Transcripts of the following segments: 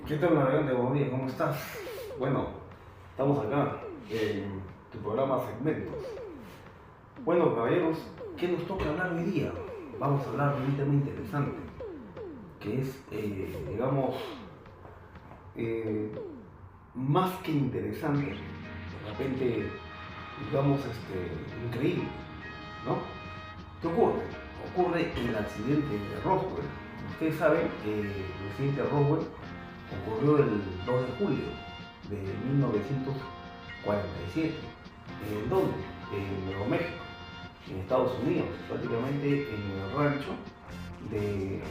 ¿Qué tal, navegante? Buenos días, ¿cómo estás? Bueno, estamos acá en tu programa Segmentos. Bueno, caballeros, ¿qué nos toca hablar hoy día? Vamos a hablar de un tema interesante, que es, eh, más que interesante, de repente, increíble, ¿no? ¿Qué ocurre? Ocurre el accidente de Roswell. Ustedes saben que el accidente de Roswell ocurrió el 2 de julio de 1947. ¿En dónde? En Nuevo México, en Estados Unidos, prácticamente en el rancho de,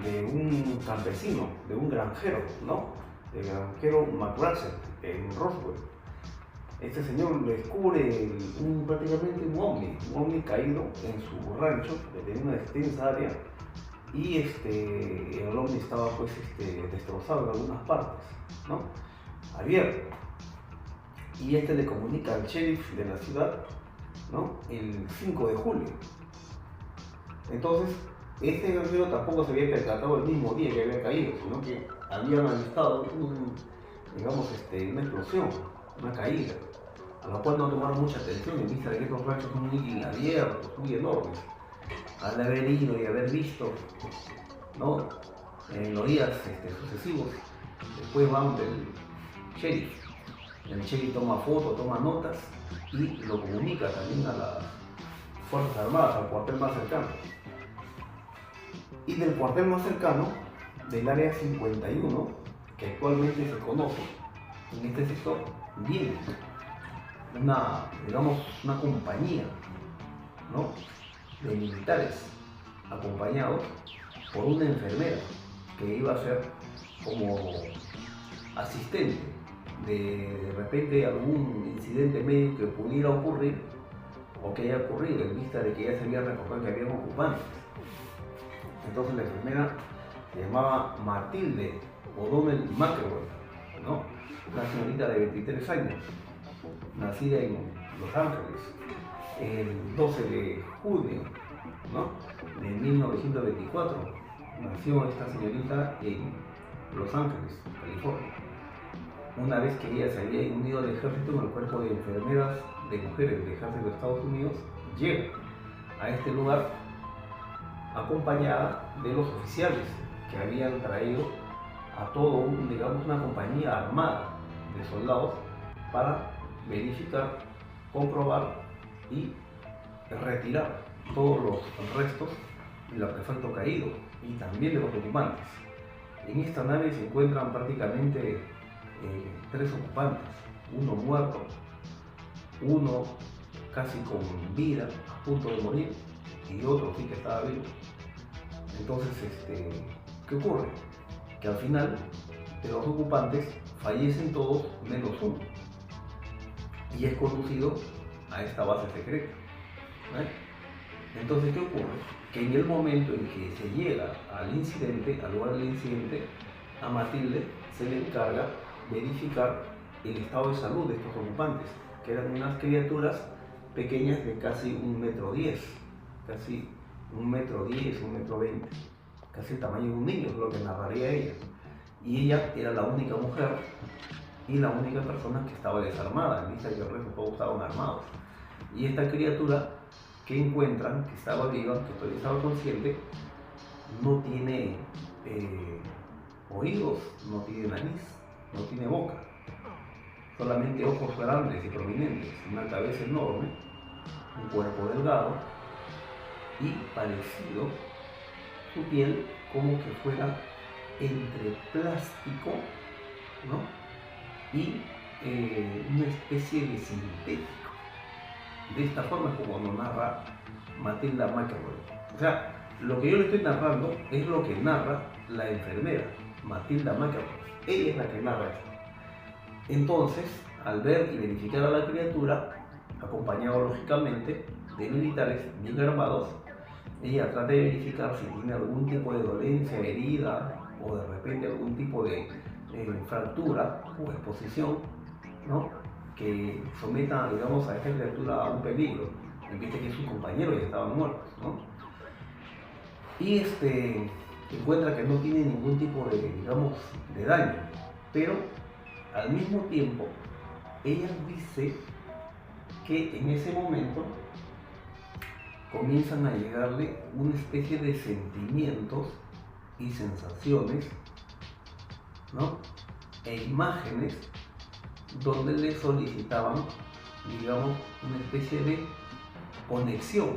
de un campesino, de un granjero, ¿no? El granjero McRussell, en Roswell. Este señor descubre prácticamente un ovni caído en su rancho, que tenía una extensa área, y el ovni estaba pues destrozado en algunas partes, ¿no? Abierto. Y le comunica al sheriff de la ciudad, ¿no? El 5 de julio. Entonces, este granjero tampoco se había percatado el mismo día que había caído, sino que habían avistado una explosión, una caída, a la cual no tomaron mucha atención en vista de que estos ranchos son muy abiertos, muy enormes. Al haber ido y haber visto, ¿no? En los días sucesivos, después van del sheriff. El sheriff toma fotos, toma notas y lo comunica también a las Fuerzas Armadas, al cuartel más cercano. Y del cuartel más cercano, del área 51, que actualmente se conoce en este sector, viene una compañía, ¿no? De militares acompañados por una enfermera que iba a ser como asistente de repente algún incidente médico que pudiera ocurrir o que haya ocurrido en vista de que ya se había reportado que había ocupantes. Entonces la enfermera se llamaba Matilde O'Donnell McElroy, ¿no? Una señorita de 23 años, nacida en Los Ángeles el 12 de junio, ¿no? De 1924. Nació esta señorita en Los Ángeles, California. Una vez que ella se había unido al ejército en el cuerpo de enfermeras de mujeres del ejército de Estados Unidos, llega a este lugar acompañada de los oficiales que habían traído a una compañía armada de soldados para verificar, comprobar y retirar todos los restos del artefacto caído y también de los ocupantes. En esta nave se encuentran prácticamente 3 ocupantes, uno muerto, uno casi con vida, a punto de morir, y otro sí que estaba vivo. Entonces, ¿qué ocurre? Que al final de los ocupantes fallecen todos menos uno, y es conducido a esta base secreta, ¿vale? Entonces, ¿qué ocurre? Que en el momento en que se llega al lugar del incidente, a Matilde se le encarga verificar el estado de salud de estos ocupantes, que eran unas criaturas pequeñas de casi 1,10 m, casi 1,10 m, 1,20 m, casi el tamaño de un niño, es lo que narraría ella. Y ella era la única mujer y la única persona que estaba desarmada, en vista de que el resto todos estaban armados. Y esta criatura que encuentran, que estaba viva, que todavía estaba consciente, no tiene oídos, no tiene nariz, no tiene boca, solamente ojos grandes y prominentes, una cabeza enorme, un cuerpo delgado y parecido su piel como que fuera entre plástico, ¿no? Y una especie de sintético. De esta forma es como nos narra Matilda McElroy. O sea, lo que yo le estoy narrando es lo que narra la enfermera, Matilda McElroy. Ella es la que narra esto. Entonces, al ver y verificar a la criatura, acompañado lógicamente de militares bien armados, ella trata de verificar si tiene algún tipo de dolencia, herida o de repente algún tipo de fractura o exposición, ¿no? Que someta, digamos, a esta criatura a un peligro, en vista que sus compañeros ya estaban muertos, ¿no? Y encuentra que no tiene ningún tipo de, digamos, de daño, pero al mismo tiempo ella dice que en ese momento comienzan a llegarle una especie de sentimientos y sensaciones, ¿no? E imágenes donde le solicitaban, digamos, una especie de conexión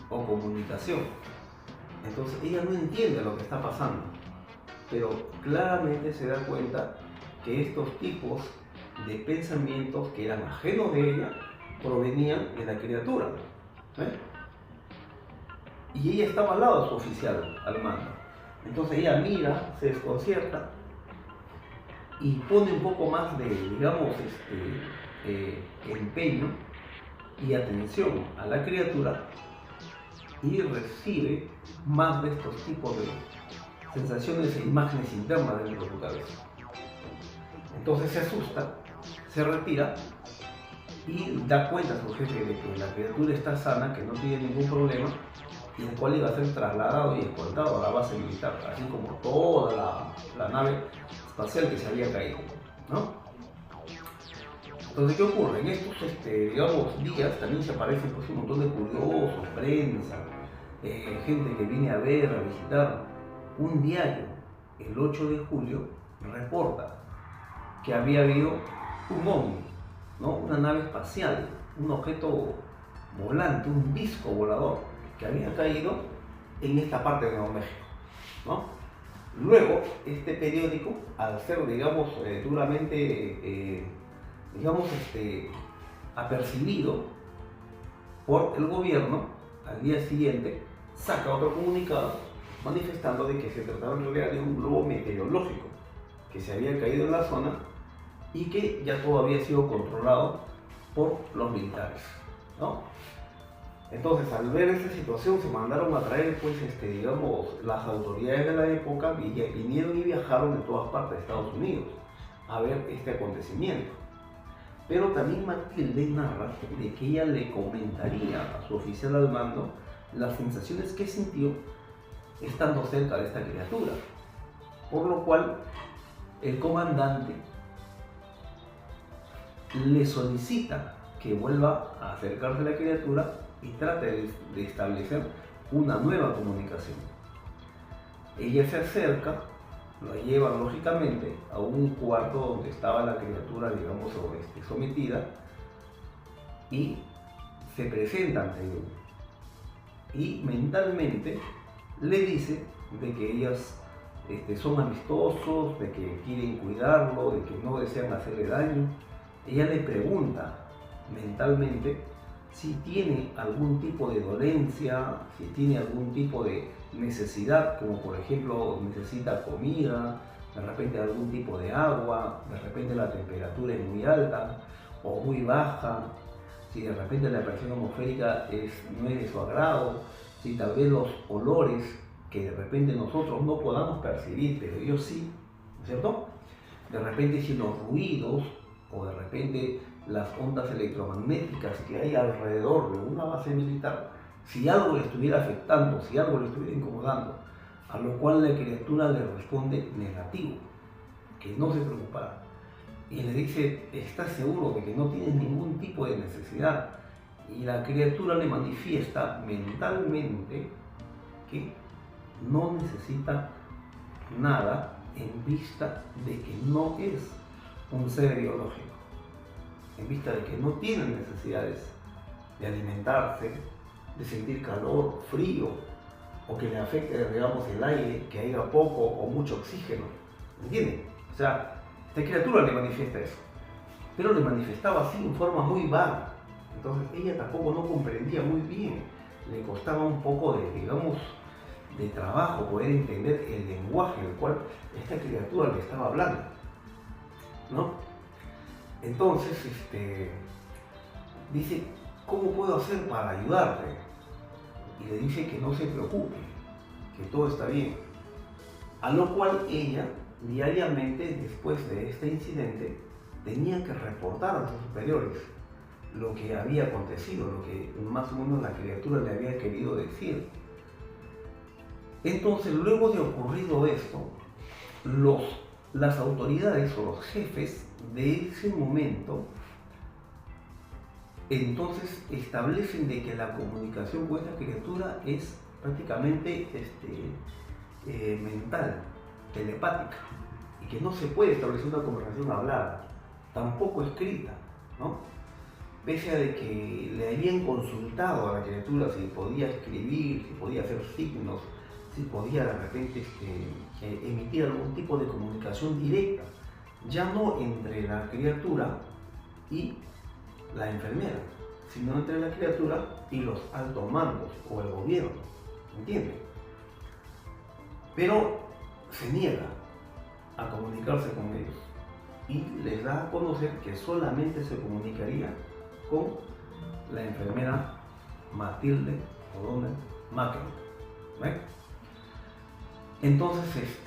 o comunicación. Entonces ella no entiende lo que está pasando, pero claramente se da cuenta que estos tipos de pensamientos que eran ajenos de ella provenían de la criatura, ¿eh? Y ella estaba al lado de su oficial al mando. Entonces ella mira, se desconcierta y pone un poco más de, digamos, empeño y atención a la criatura y recibe más de estos tipos de sensaciones e imágenes internas dentro de su cabeza. Entonces se asusta, se retira y da cuenta a su jefe de que la criatura está sana, que no tiene ningún problema, y el cual iba a ser trasladado y escoltado a la base militar, así como toda la nave espacial que se había caído, ¿no? Entonces, ¿qué ocurre? En estos digamos, días también se aparecen pues, un montón de curiosos, prensa, gente que viene a ver, a visitar. Un diario, el 8 de julio, reporta que había habido un ovni, ¿no? Una nave espacial, un objeto volante, un disco volador que había caído en esta parte de Nuevo México, ¿no? Luego, este periódico, al ser, digamos, duramente, digamos, apercibido por el gobierno, al día siguiente saca otro comunicado manifestando de que se trataba en realidad de un globo meteorológico que se había caído en la zona y que ya todo había sido controlado por los militares, ¿no? Entonces, al ver esta situación, se mandaron a traer, pues, digamos, las autoridades de la época vinieron y viajaron de todas partes de Estados Unidos a ver este acontecimiento. Pero también Matilde narra de que ella le comentaría a su oficial al mando las sensaciones que sintió estando cerca de esta criatura, por lo cual el comandante le solicita que vuelva a acercarse a la criatura y trate de establecer una nueva comunicación. Ella se acerca, lo llevan lógicamente a un cuarto donde estaba la criatura, digamos, sometida, y se presenta ante él. Y mentalmente le dice de que ellas son amistosos, de que quieren cuidarlo, de que no desean hacerle daño. Ella le pregunta mentalmente si tiene algún tipo de dolencia, si tiene algún tipo de necesidad, como por ejemplo necesita comida, de repente algún tipo de agua, de repente la temperatura es muy alta o muy baja, si de repente la presión atmosférica no es de su agrado, si tal vez los olores que de repente nosotros no podamos percibir, pero ellos sí, ¿no es cierto? De repente si los ruidos o de repente las ondas electromagnéticas que hay alrededor de una base militar, si algo le estuviera afectando, si algo le estuviera incomodando, a lo cual la criatura le responde negativo, que no se preocupara. Y le dice, ¿estás seguro de que no tienes ningún tipo de necesidad? Y la criatura le manifiesta mentalmente que no necesita nada en vista de que no es un ser biológico, en vista de que no tiene necesidades de alimentarse, de sentir calor, frío, o que le afecte, digamos, el aire, que haya poco o mucho oxígeno, ¿entienden? O sea, esta criatura le manifiesta eso, pero le manifestaba así en forma muy vaga. Entonces ella tampoco no comprendía muy bien, le costaba un poco de, digamos, de trabajo poder entender el lenguaje del cual esta criatura le estaba hablando, ¿no? Entonces, dice, ¿cómo puedo hacer para ayudarte? Y le dice que no se preocupe, que todo está bien. A lo cual ella, diariamente, después de este incidente, tenía que reportar a sus superiores lo que había acontecido, lo que más o menos la criatura le había querido decir. Entonces, luego de ocurrido esto, las autoridades o los jefes de ese momento entonces establecen de que la comunicación con esta criatura es prácticamente mental, telepática, y que no se puede establecer una conversación hablada, tampoco escrita, ¿no? Pese a de que le habían consultado a la criatura si podía escribir, si podía hacer signos, si podía de repente emitir algún tipo de comunicación directa, ya no entre la criatura y la enfermera, sino entre la criatura y los altos mandos o el gobierno, ¿entiende? Pero se niega a comunicarse con ellos y les da a conocer que solamente se comunicaría con la enfermera Matilde O'Donnell Macklin, ¿ve? Entonces,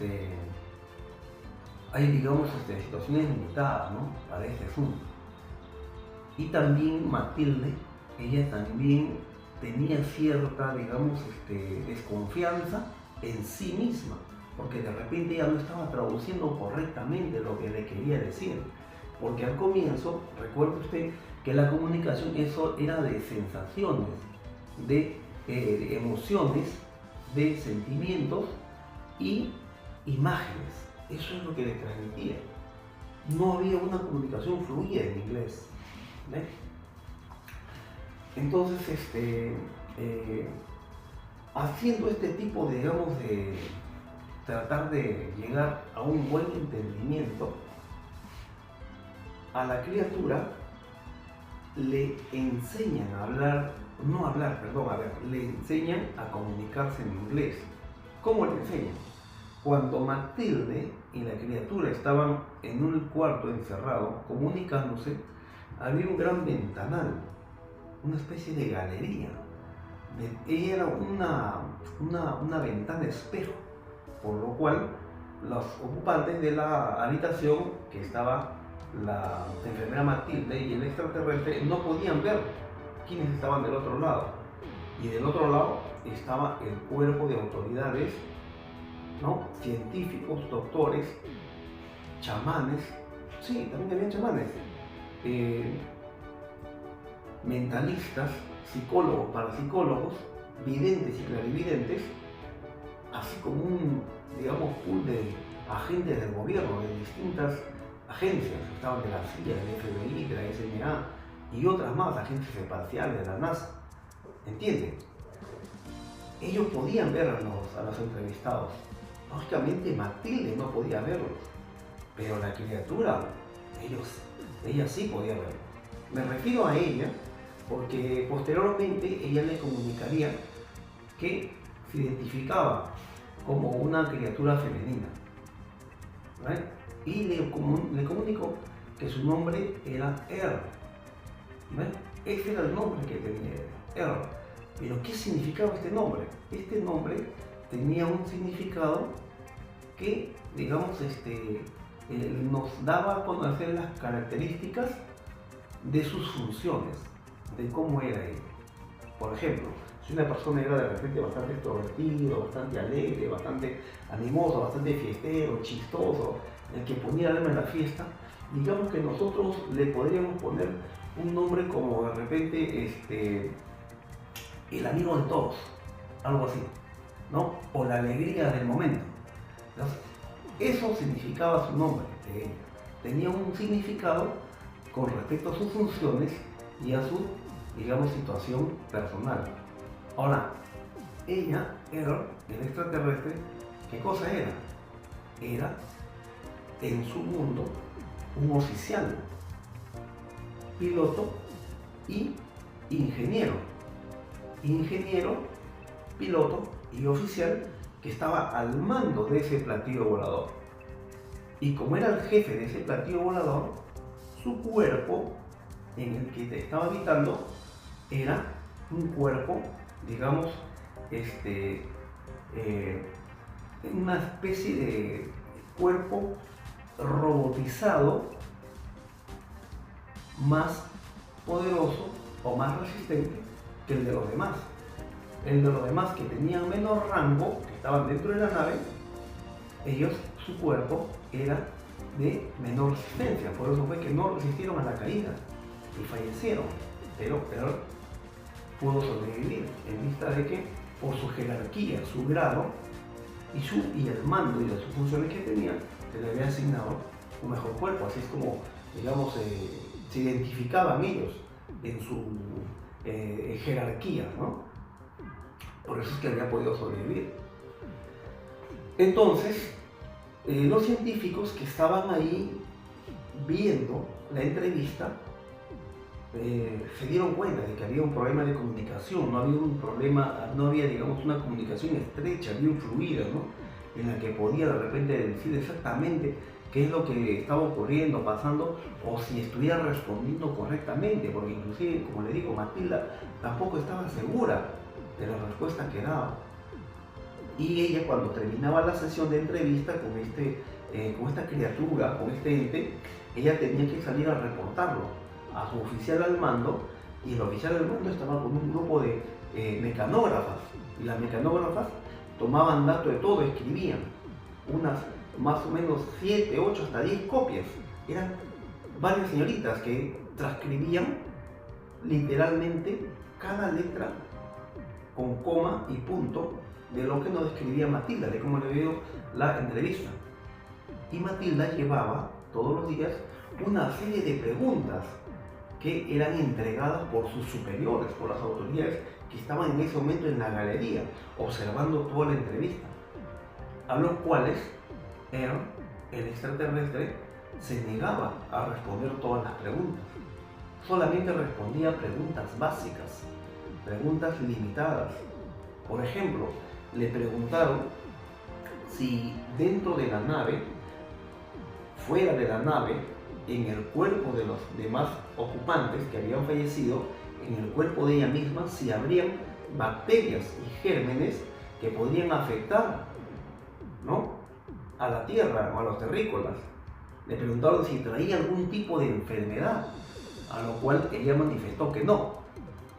hay, digamos, situaciones limitadas, ¿no?, para este asunto. Y también Matilde, ella también tenía cierta, digamos, desconfianza en sí misma, porque de repente ella no estaba traduciendo correctamente lo que le quería decir. Porque al comienzo, recuerde usted que la comunicación eso era de sensaciones, de emociones, de sentimientos y imágenes. Eso es lo que le transmitía. No había una comunicación fluida en inglés, ¿ve? Entonces, haciendo este tipo, digamos, de tratar de llegar a un buen entendimiento, a la criatura le enseñan a hablar, no hablar, perdón, le enseñan a comunicarse en inglés. ¿Cómo le enseñan? Cuando Matilde y la criatura estaban en un cuarto encerrado, comunicándose, había un gran ventanal, una especie de galería. Ella era una ventana espejo, por lo cual los ocupantes de la habitación, que estaba la enfermera Matilde y el extraterrestre, no podían ver quiénes estaban del otro lado. Y del otro lado estaba el cuerpo de autoridades, ¿no?, científicos, doctores, chamanes, sí, también había chamanes, mentalistas, psicólogos, parapsicólogos, videntes y clarividentes, así como un, digamos, pool de agentes del gobierno, de distintas agencias. Estaban de la CIA, del FBI, de la SMA y otras más, agencias espaciales, de la NASA, ¿entienden? Ellos podían ver a los entrevistados. Lógicamente Matilde no podía verlos, pero la criatura, ella sí podía verlos. Me refiero a ella porque posteriormente ella le comunicaría que se identificaba como una criatura femenina, ¿vale? Y le comunicó que su nombre era Er, ¿vale? Ese era el nombre que tenía Er. Pero ¿qué significaba este nombre? Este nombre tenía un significado que, digamos, nos daba a conocer las características de sus funciones, de cómo era ella. Por ejemplo, si una persona era de repente bastante extrovertido, bastante alegre, bastante animoso, bastante fiestero, chistoso, el que ponía alma en la fiesta, digamos que nosotros le podríamos poner un nombre como de repente el amigo de todos, algo así, ¿no? O la alegría del momento. Entonces, eso significaba su nombre de ella. Tenía un significado con respecto a sus funciones y a su, digamos, situación personal. Ahora, ella era el extraterrestre. ¿Qué cosa era? Era, en su mundo, un oficial, piloto y ingeniero. Ingeniero, piloto y oficial que estaba al mando de ese platillo volador. Y como era el jefe de ese platillo volador, su cuerpo en el que estaba habitando era un cuerpo, digamos, una especie de cuerpo robotizado, más poderoso o más resistente que el de los demás. El de los demás, que tenían menor rango, que estaban dentro de la nave, ellos, su cuerpo era de menor resistencia, por eso fue que no resistieron a la caída y fallecieron, pero pudo sobrevivir en vista de que por su jerarquía, su grado y el mando y las funciones que tenía, se le había asignado un mejor cuerpo. Así es como, digamos, se identificaban ellos en su jerarquía, ¿no? Por eso es que había podido sobrevivir. Entonces, los científicos que estaban ahí viendo la entrevista se dieron cuenta de que había un problema de comunicación, no había, digamos, una comunicación estrecha, bien fluida, ¿no? En la que podía de repente decir exactamente qué es lo que estaba ocurriendo, pasando, o si estuviera respondiendo correctamente, porque inclusive, como le digo, Matilda tampoco estaba segura de la respuesta que daba. Y ella, cuando terminaba la sesión de entrevista con esta criatura, con este ente, ella tenía que salir a reportarlo a su oficial al mando, y el oficial al mando estaba con un grupo de mecanógrafas, y las mecanógrafas tomaban datos de todo, escribían unas más o menos 7, 8, hasta 10 copias. Eran varias señoritas que transcribían literalmente cada letra con coma y punto de lo que nos describía Matilda, de cómo le vio la entrevista. Y Matilda llevaba todos los días una serie de preguntas que eran entregadas por sus superiores, por las autoridades que estaban en ese momento en la galería, observando toda la entrevista, a los cuales el extraterrestre se negaba a responder todas las preguntas. Solamente respondía preguntas básicas, preguntas limitadas. Por ejemplo, le preguntaron si dentro de la nave, fuera de la nave, en el cuerpo de los demás ocupantes que habían fallecido, en el cuerpo de ella misma, si habrían bacterias y gérmenes que podrían afectar, ¿no?, a la Tierra o a los terrícolas. Le preguntaron si traía algún tipo de enfermedad, a lo cual ella manifestó que no,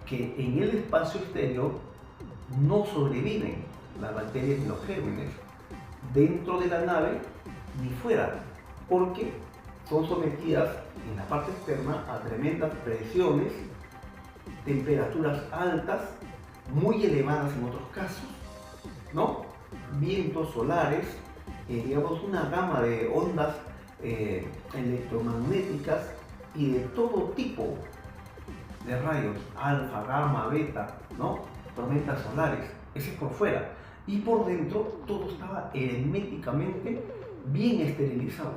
que en el espacio exterior no sobreviven las bacterias y los gérmenes, dentro de la nave ni fuera, porque son sometidas en la parte externa a tremendas presiones, temperaturas altas, muy elevadas en otros casos, ¿no?, vientos solares, digamos, una gama de ondas electromagnéticas y de todo tipo de rayos, alfa, gamma, beta, ¿no?, tormentas solares. Ese es por fuera, y por dentro todo estaba herméticamente bien esterilizado,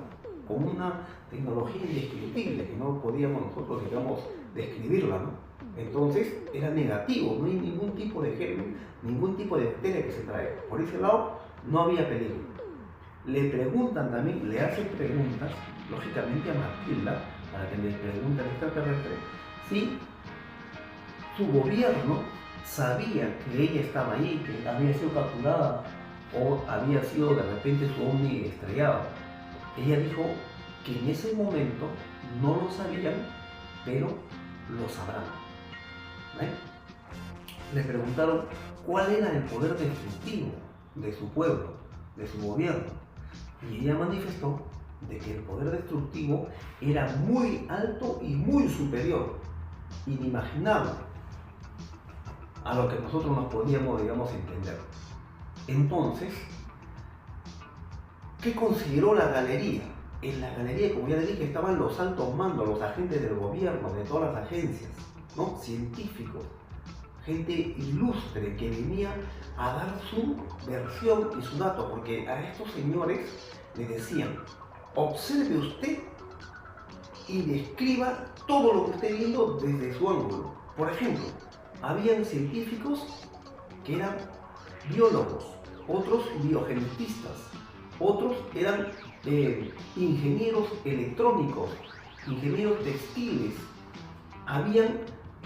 con una tecnología indescriptible que no podíamos nosotros, digamos, describirla, ¿no? Entonces era negativo, no hay ningún tipo de germen, ningún tipo de bacteria que se trae. Por ese lado no había peligro. Le preguntan también, le hacen preguntas, lógicamente a Matilda, para que le pregunte al extraterrestre, si su gobierno sabía que ella estaba ahí, que había sido capturada o había sido de repente su ovni estrellado. Ella dijo que en ese momento no lo sabían, pero lo sabrán. ¿Ven? Le preguntaron cuál era el poder destructivo de su pueblo, de su gobierno, y ella manifestó de que el poder destructivo era muy alto y muy superior, inimaginable a lo que nosotros nos podíamos, digamos, entender. Entonces, ¿qué consideró la galería? En la galería, como ya les dije, estaban los altos mandos, los agentes del gobierno, de todas las agencias, ¿no?, científicos, gente ilustre que venía a dar su versión y su dato, porque a estos señores les decían: observe usted y describa todo lo que esté viendo desde su ángulo. Por ejemplo, habían científicos que eran biólogos, otros biogenetistas, otros eran ingenieros electrónicos, ingenieros textiles, habían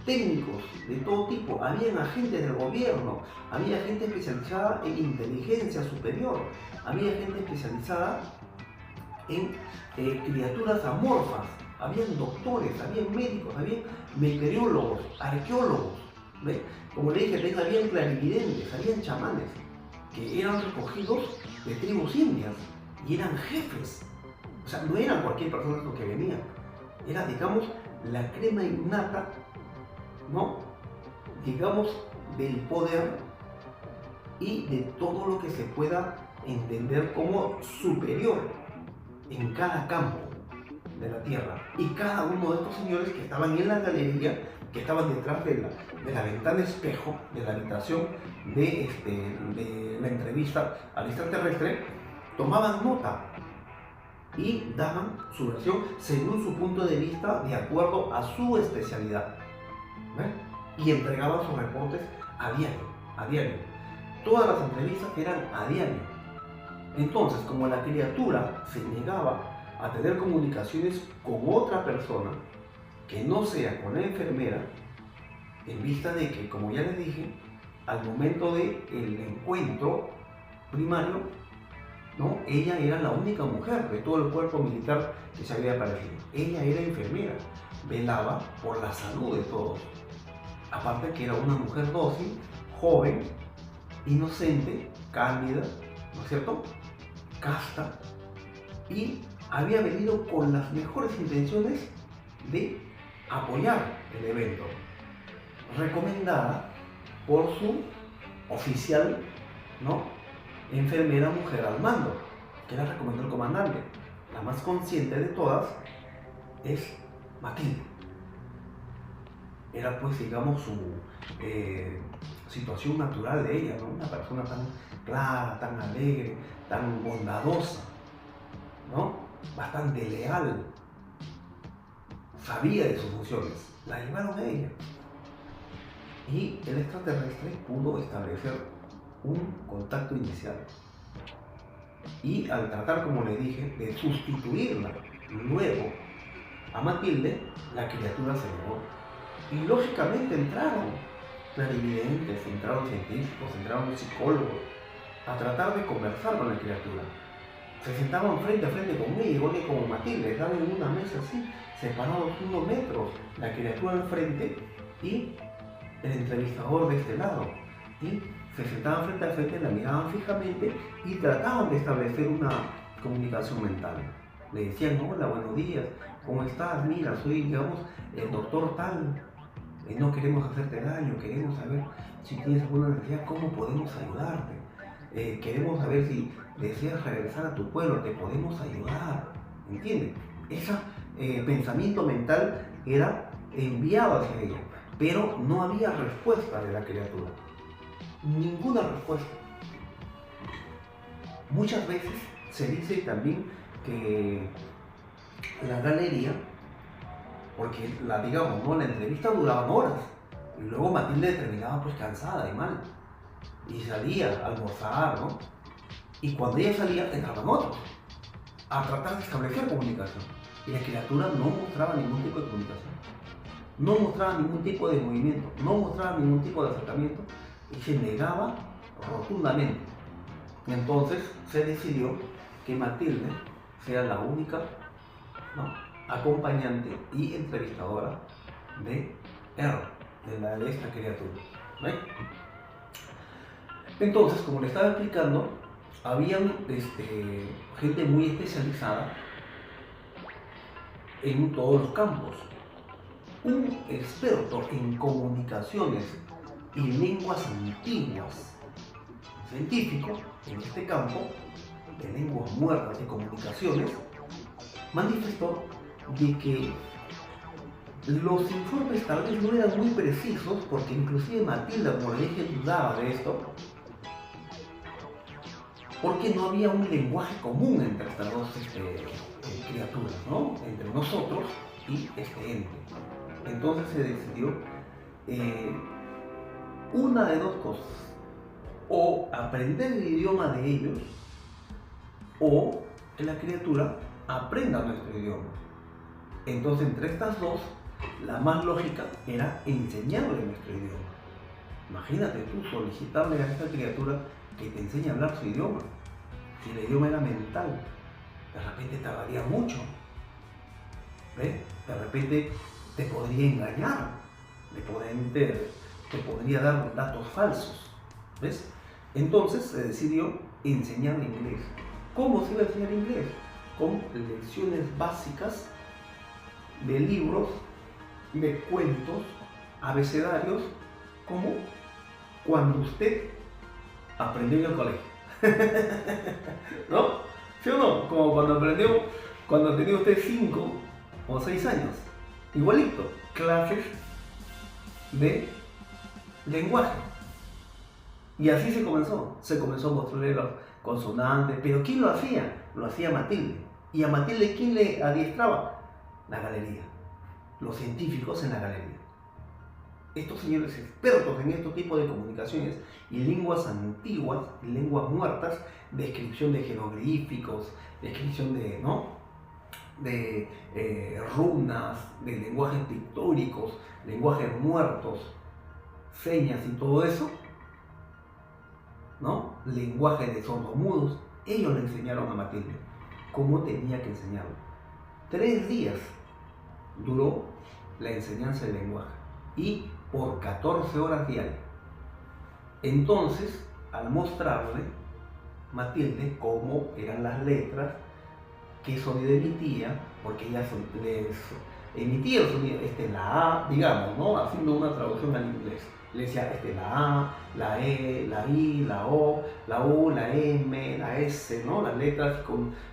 técnicos de todo tipo, habían agentes del gobierno, había gente especializada en inteligencia superior, había gente especializada en criaturas amorfas, habían doctores, habían médicos, habían meteorólogos, arqueólogos, ¿ve? Como le dije, habían clarividentes, habían chamanes, que eran recogidos de tribus indias y eran jefes. O sea, no eran cualquier persona lo que venía. Era, digamos, la crema innata, ¿no? Digamos, del poder y de todo lo que se pueda entender como superior en cada campo de la tierra. Y cada uno de estos señores que estaban en la galería, que estaban detrás de la ventana espejo de la habitación de la entrevista al extraterrestre, tomaban nota y daban su versión según su punto de vista, de acuerdo a su especialidad. ¿Ven? Y entregaban sus reportes a diario. Todas las entrevistas eran a diario. Entonces, como la criatura se negaba a tener comunicaciones con otra persona que no sea con la enfermera, en vista de que, como ya les dije, al momento del encuentro primario, ¿no? Ella era la única mujer de todo el cuerpo militar que se había aparecido. Ella era enfermera, velaba por la salud de todos. Aparte que era una mujer dócil, joven, inocente, cándida, ¿no es cierto?, casta, y había venido con las mejores intenciones de apoyar el evento, recomendada por su oficial, ¿no?, enfermera mujer al mando, que la recomendó el comandante. La más consciente de todas es Matilde. Era, pues, digamos, su situación natural de ella, ¿no? Una persona tan clara, tan alegre, tan bondadosa, ¿no? Bastante leal. Sabía de sus funciones, la llevaron a ella. Y el extraterrestre pudo establecer un contacto inicial. Y al tratar, como le dije, de sustituirla luego a Matilde, la criatura se negó. Y lógicamente entraron clarividentes, entraron científicos, entraron psicólogos a tratar de conversar con la criatura. Se sentaban frente a frente con ella, igual que como Matilde, estaban en una mesa así, separados unos metros, la criatura al frente y el entrevistador de este lado. Y se sentaban frente a frente, la miraban fijamente y trataban de establecer una comunicación mental. Le decían: hola, buenos días, ¿cómo estás? Mira, soy, digamos, el doctor tal. No queremos hacerte daño, queremos saber si tienes alguna necesidad, cómo podemos ayudarte. Queremos saber si deseas regresar a tu pueblo, te podemos ayudar. ¿Entiendes? Ese pensamiento mental era enviado hacia ella, pero no había respuesta de la criatura. Ninguna respuesta. Muchas veces se dice también que la galería, porque digamos, ¿no?, la entrevista duraba horas y luego Matilde terminaba, pues, cansada y mal, y salía a almorzar, ¿no? Y cuando ella salía, entraban otros a tratar de establecer comunicación, y la criatura no mostraba ningún tipo de comunicación, no mostraba ningún tipo de movimiento, no mostraba ningún tipo de acercamiento, y se negaba rotundamente. Entonces se decidió que Matilde sea la única, ¿no?, acompañante y entrevistadora de de esta criatura. ¿Ve? Entonces, como le estaba explicando, habían gente muy especializada en todos los campos. Un experto en comunicaciones y lenguas antiguas, científico en este campo de lenguas muertas y comunicaciones, manifestó de que los informes tal vez no eran muy precisos, porque inclusive Matilda, como le dije, dudaba de esto, porque no había un lenguaje común entre estas dos criaturas, ¿no?, entre nosotros y este ente. Entonces se decidió una de dos cosas: o aprender el idioma de ellos, o que la criatura aprenda nuestro idioma. Entonces, entre estas dos, la más lógica era enseñarle nuestro idioma. Imagínate tú solicitarle a esta criatura que te enseñe a hablar su idioma. Si el idioma era mental, de repente tardaría mucho. ¿Ves? De repente te podría engañar, te podría dar datos falsos. ¿Ves? Entonces se decidió enseñar inglés. ¿Cómo se iba a enseñar inglés? Con lecciones básicas de libros, de cuentos, abecedarios, como cuando usted aprendió en el colegio. ¿No? ¿Sí o no? Como cuando tenía usted 5 o 6 años. Igualito, clases de lenguaje. Y así se comenzó a mostrarle las consonantes. ¿Pero quién lo hacía? Lo hacía Matilde. ¿Y a Matilde quién le adiestraba? La galería, los científicos en la galería. Estos señores expertos en este tipo de comunicaciones y lenguas antiguas, y lenguas muertas, descripción de jeroglíficos, descripción de, runas, de lenguajes pictóricos, lenguajes muertos, señas y todo eso, ¿no? Lenguaje de sordomudos. Ellos le enseñaron a Matilde cómo tenía que enseñarlo. 3 días duró la enseñanza del lenguaje y por 14 horas diarias. Entonces, al mostrarle Matilde cómo eran las letras, qué sonido emitía, porque ella les emitía el sonido, la A, digamos, ¿no? Haciendo una traducción al inglés. Le decía la A, la E, la I, la O, la U, la M, la S, ¿no? Las letras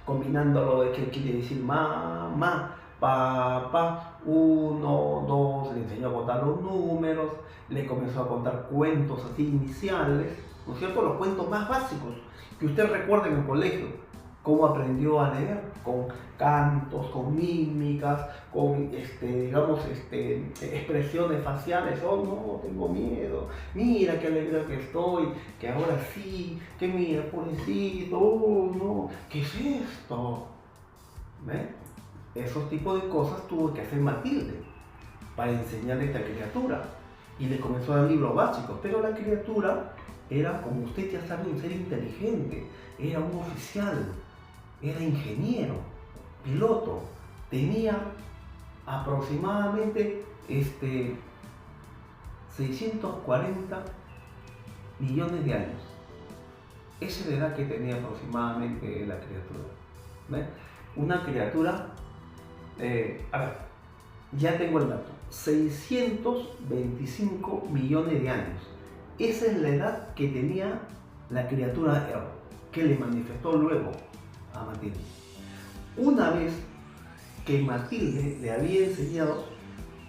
combinándolo de qué quiere decir ma, pa, 1, 2, le enseñó a contar los números, le comenzó a contar cuentos así iniciales, ¿no es cierto? Los cuentos más básicos que usted recuerda en el colegio. Cómo aprendió a leer, con cantos, con mímicas, con expresiones faciales. Oh, no, tengo miedo, mira qué alegre que estoy, que ahora sí, que mira, pobrecito, oh, no, ¿qué es esto? ¿Ve? Esos tipos de cosas tuvo que hacer Matilde para enseñarle a esta criatura. Y le comenzó a dar libros básicos, pero la criatura era, como usted ya sabe, un ser inteligente, era un oficial, era ingeniero, piloto, tenía aproximadamente 640 millones de años. Esa es la edad que tenía aproximadamente la criatura. ¿Ve? Una criatura, ya tengo el dato, 625 millones de años. Esa es la edad que tenía la criatura Earl, que le manifestó luego a Matilde. Una vez que Matilde le había enseñado,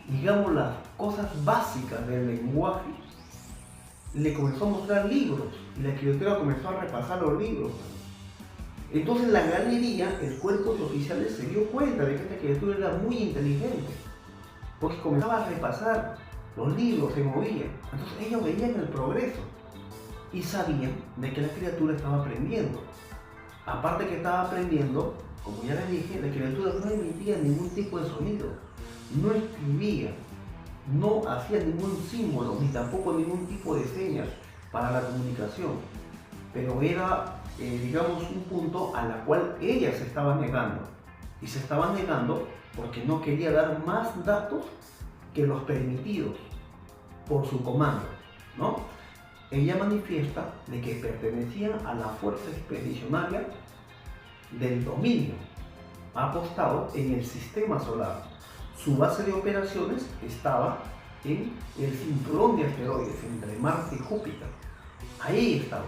digamos, las cosas básicas del lenguaje, le comenzó a mostrar libros y la criatura comenzó a repasar los libros. Entonces la galería, el cuerpo de oficiales, se dio cuenta de que esta criatura era muy inteligente, porque comenzaba a repasar los libros, se movía. Entonces ellos veían el progreso y sabían de que la criatura estaba aprendiendo. Aparte que estaba aprendiendo, como ya les dije, la criatura no emitía ningún tipo de sonido, no escribía, no hacía ningún símbolo, ni tampoco ningún tipo de señas para la comunicación. Pero era, digamos, un punto a la cual ella se estaba negando. Y se estaba negando porque no quería dar más datos que los permitidos por su comando, ¿no? Ella manifiesta de que pertenecía a la fuerza expedicionaria del dominio, apostado en el sistema solar. Su base de operaciones estaba en el cinturón de asteroides entre Marte y Júpiter. Ahí estaba.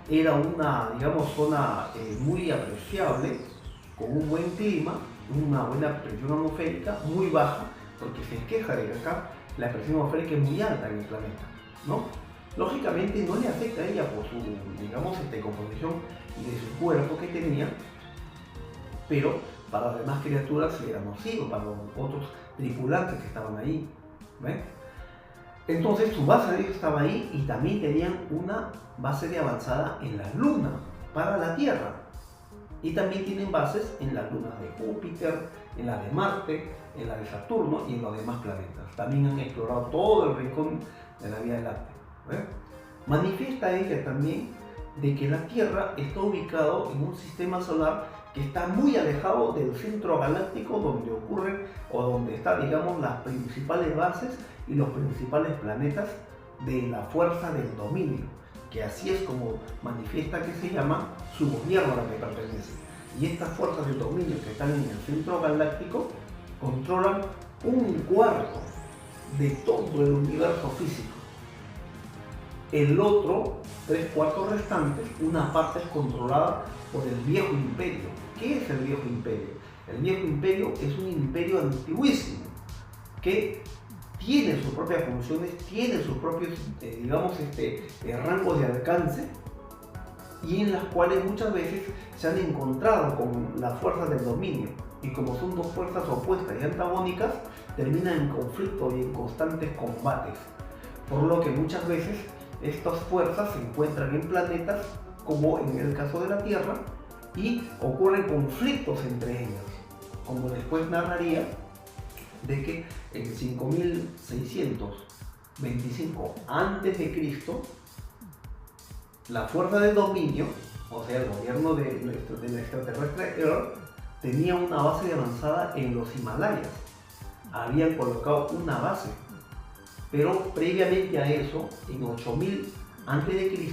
Era una, digamos, zona muy apreciable, con un buen clima, una buena presión atmosférica, muy baja, porque se queja de que acá la presión atmosférica es muy alta en el planeta, ¿no? Lógicamente no le afecta a ella por su, digamos, composición de su cuerpo que tenía, pero para las demás criaturas sí era nocivo, para los otros tripulantes que estaban ahí, ¿ven? Entonces su base de ellos estaba ahí y también tenían una base de avanzada en la Luna para la Tierra. Y también tienen bases en las lunas de Júpiter, en la de Marte, en la de Saturno y en los demás planetas. También han explorado todo el rincón de la Vía Láctea. Manifiesta ella también de que la Tierra está ubicado en un sistema solar que está muy alejado del centro galáctico donde ocurren o donde están, digamos, las principales bases y los principales planetas de la fuerza del dominio. que así es como manifiesta que se llama su gobierno al que pertenece. Y estas fuerzas del dominio que están en el centro galáctico controlan un cuarto de todo el universo físico. El otro, 3/4 restantes, una parte es controlada por el viejo imperio. ¿Qué es el viejo imperio? El viejo imperio es un imperio antiguísimo que tiene sus propias funciones, tiene sus propios, rangos de alcance, y en las cuales muchas veces se han encontrado con las fuerzas del dominio, y como son dos fuerzas opuestas y antagónicas, terminan en conflicto y en constantes combates, por lo que muchas veces estas fuerzas se encuentran en planetas, como en el caso de la Tierra, y ocurren conflictos entre ellas, como después narraría de que en 5625 a.C., la fuerza del dominio, o sea, el gobierno del extraterrestre Earth, tenía una base avanzada en los Himalayas. Habían colocado una base, pero previamente a eso, en 8000 a.C.,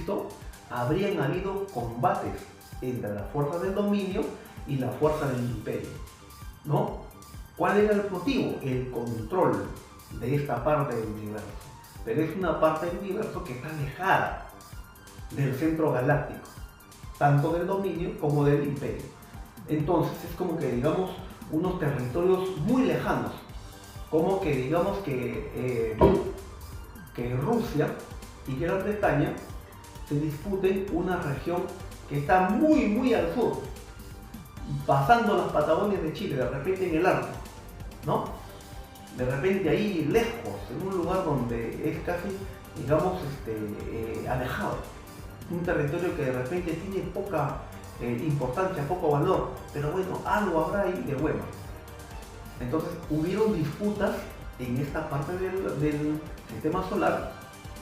habrían habido combates entre las fuerzas del dominio y la fuerza del imperio, ¿no? ¿Cuál era el motivo? El control de esta parte del universo. Pero es una parte del universo que está alejada del centro galáctico, tanto del dominio como del imperio. Entonces es como que, digamos, unos territorios muy lejanos, como que digamos que Rusia y Gran Bretaña se disputen una región que está muy al sur, pasando las Patagonias de Chile, de repente en el Ártico, ¿no? De repente ahí lejos, en un lugar donde es casi, digamos, alejado. Un territorio que de repente tiene poca importancia, poco valor, pero bueno, algo habrá ahí de bueno. Entonces hubieron disputas en esta parte del sistema solar,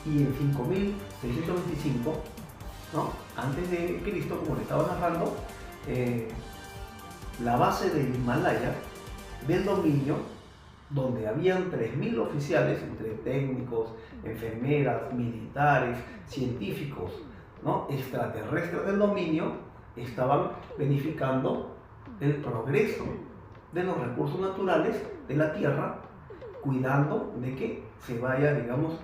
y en 5625, ¿no?, antes de Cristo, como le estaba narrando, la base del Himalaya, del dominio, donde habían 3000 oficiales, entre técnicos, enfermeras, militares, científicos, ¿no?, extraterrestres del dominio, estaban verificando el progreso de los recursos naturales de la Tierra, cuidando de que se vaya, digamos,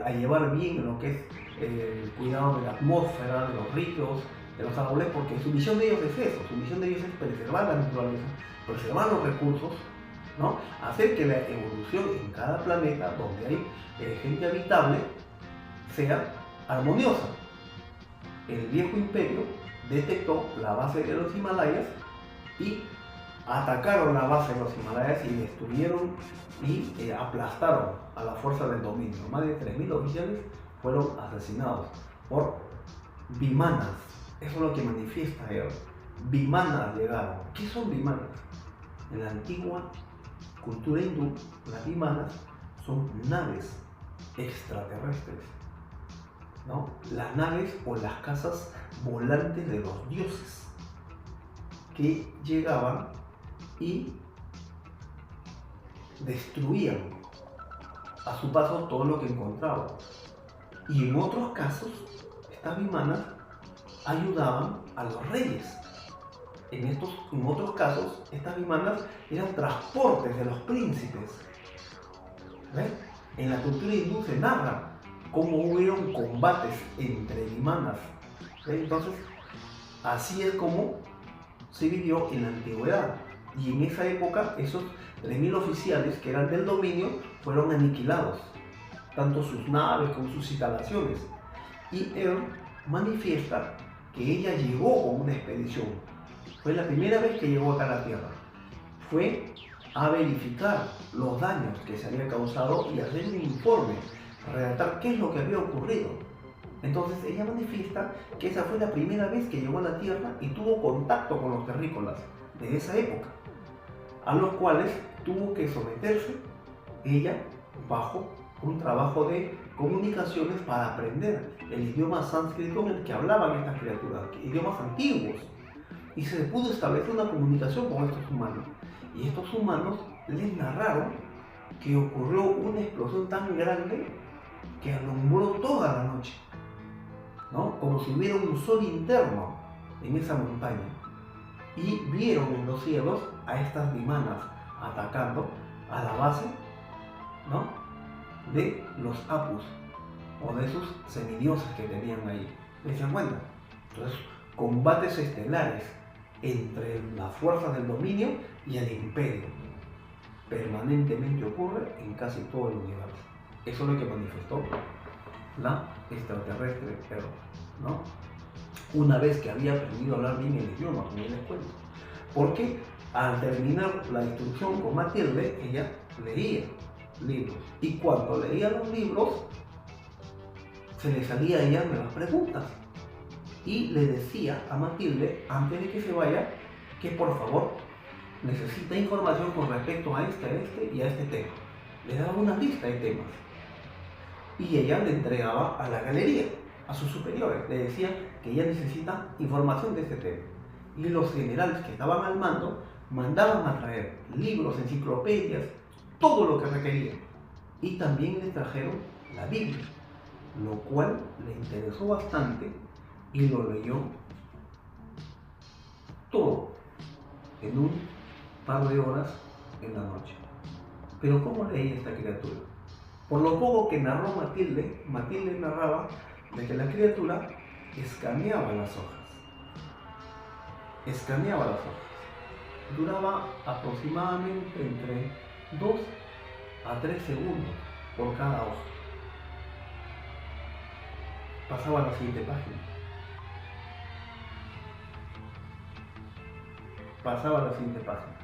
a llevar bien lo que es el cuidado de la atmósfera, de los ríos, de los árboles, porque su misión de ellos es eso, su misión de ellos es preservar la naturaleza, preservar los recursos, ¿no?, hacer que la evolución en cada planeta donde hay gente habitable sea armoniosa. El viejo imperio detectó la base de los Himalayas y atacaron la base de los Himalayas y destruyeron y aplastaron a la fuerza del dominio. Más de 3000 oficiales fueron asesinados por vimanas. Eso es lo que manifiesta él. Vimanas llegaron. ¿Qué son vimanas? En la antigua cultura hindú, las vimanas son naves extraterrestres, ¿no? Las naves o las casas volantes de los dioses, que llegaban y destruían a su paso todo lo que encontraban. Y en otros casos, estas vimanas ayudaban a los reyes. En otros casos, estas vimanas eran transportes de los príncipes. ¿Ven? En la cultura hindú se narra cómo hubieron combates entre vimanas. ¿Ven? Entonces, así es como se vivió en la antigüedad. Y en esa época, esos 3000 oficiales que eran del dominio fueron aniquilados, tanto sus naves como sus instalaciones. Y él manifiesta que ella llegó con una expedición. Fue la primera vez que llegó acá a la Tierra. Fue a verificar los daños que se habían causado y hacer un informe, redactar qué es lo que había ocurrido. Entonces ella manifiesta que esa fue la primera vez que llegó a la Tierra y tuvo contacto con los terrícolas de esa época, a los cuales tuvo que someterse ella bajo un trabajo de comunicaciones para aprender el idioma sánscrito en el que hablaban estas criaturas, idiomas antiguos, y se pudo establecer una comunicación con estos humanos. Y estos humanos les narraron que ocurrió una explosión tan grande que alumbró toda la noche. ¿no? Como si hubiera un sol interno en esa montaña. Y vieron en los cielos a estas vimanas atacando a la base, ¿no?, de los Apus, o de esos semidioses que tenían ahí. ¿Se dan cuenta? Entonces, combates estelares entre las fuerzas del dominio y el imperio permanentemente ocurre en casi todo el universo. Eso es lo que manifestó la extraterrestre Earth, ¿no? Una vez que había aprendido a hablar bien el idioma, como les cuento. Porque al terminar la instrucción con Matilde, ella leía libros. Y cuando leía los libros, se le salía a ella nuevas preguntas. Y le decía a Matilde, antes de que se vaya, que por favor necesita información con respecto a este y a este tema. Le daba una lista de temas. Y ella le entregaba a la galería, a sus superiores. Le decía que ella necesita información de este tema. Y los generales que estaban al mando mandaban a traer libros, enciclopedias, todo lo que requerían. Y también le trajeron la Biblia, lo cual le interesó bastante y lo leyó todo en un par de horas en la noche. Pero ¿cómo leía esta criatura? Por lo poco que narró Matilde narraba de que la criatura escaneaba las hojas. Escaneaba las hojas. Duraba aproximadamente entre 2 a 3 segundos por cada hoja. Pasaba a la siguiente página. Pasaba a la siguiente página.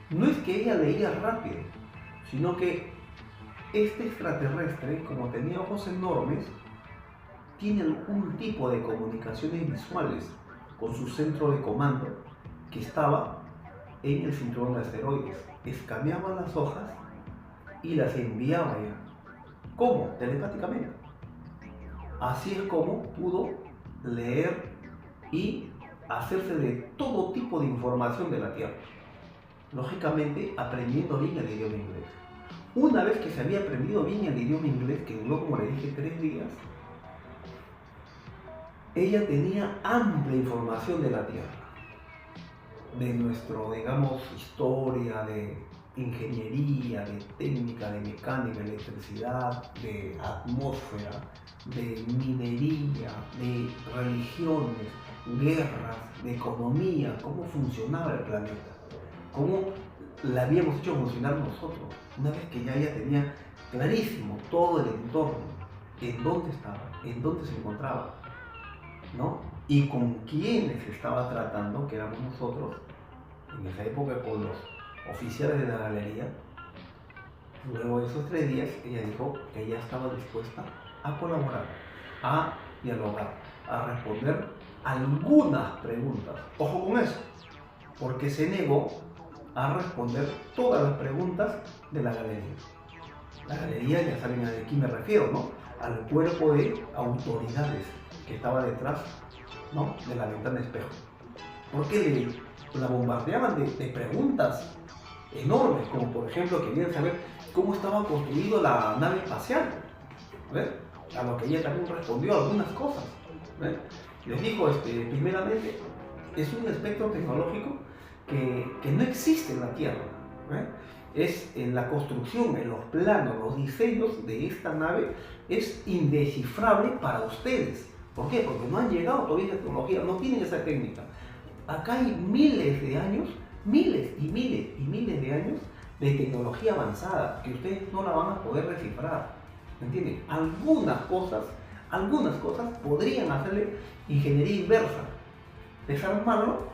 No es que ella leía rápido, sino que este extraterrestre, como tenía ojos enormes, tiene algún tipo de comunicaciones visuales con su centro de comando que estaba en el cinturón de asteroides. Escaneaba las hojas y las enviaba ya. ¿Cómo? Telepáticamente. Así es como pudo leer y hacerse de todo tipo de información de la Tierra. Lógicamente, aprendiendo bien el idioma inglés. Una vez que se había aprendido bien el idioma inglés, que duró, como le dije, 3 días, ella tenía amplia información de la Tierra, de nuestro, digamos, historia, de ingeniería, de técnica, de mecánica, de electricidad, de atmósfera, de minería, de religiones, guerras, de economía, cómo funcionaba el planeta, cómo la habíamos hecho funcionar nosotros. Una vez que ya ella tenía clarísimo todo el entorno, en dónde estaba, en dónde se encontraba, ¿no? Y con quiénes estaba tratando, que éramos nosotros, en esa época con los oficiales de la galería. Luego de esos 3 días, ella dijo que ella estaba dispuesta a colaborar, a dialogar, a responder algunas preguntas. Ojo con eso, porque se negó a responder todas las preguntas de la galería. La galería, ya saben a quién me refiero, ¿no? Al cuerpo de autoridades que estaba detrás, ¿no?, de la ventana de espejo. Porque la bombardeaban de preguntas enormes, como por ejemplo querían saber cómo estaba construido la nave espacial, ¿ves? A lo que ella también respondió algunas cosas, ¿ves? Les dijo, primeramente, es un espectro tecnológico que no existe en la Tierra, ¿ves? Es en la construcción, en los planos, los diseños de esta nave es indescifrable para ustedes. ¿Por qué? Porque no han llegado todavía a esa tecnología, no tienen esa técnica. Acá hay miles de años, miles y miles y miles de años de tecnología avanzada que ustedes no la van a poder descifrar. ¿Me entienden? Algunas cosas podrían hacerle ingeniería inversa, desarmarlo,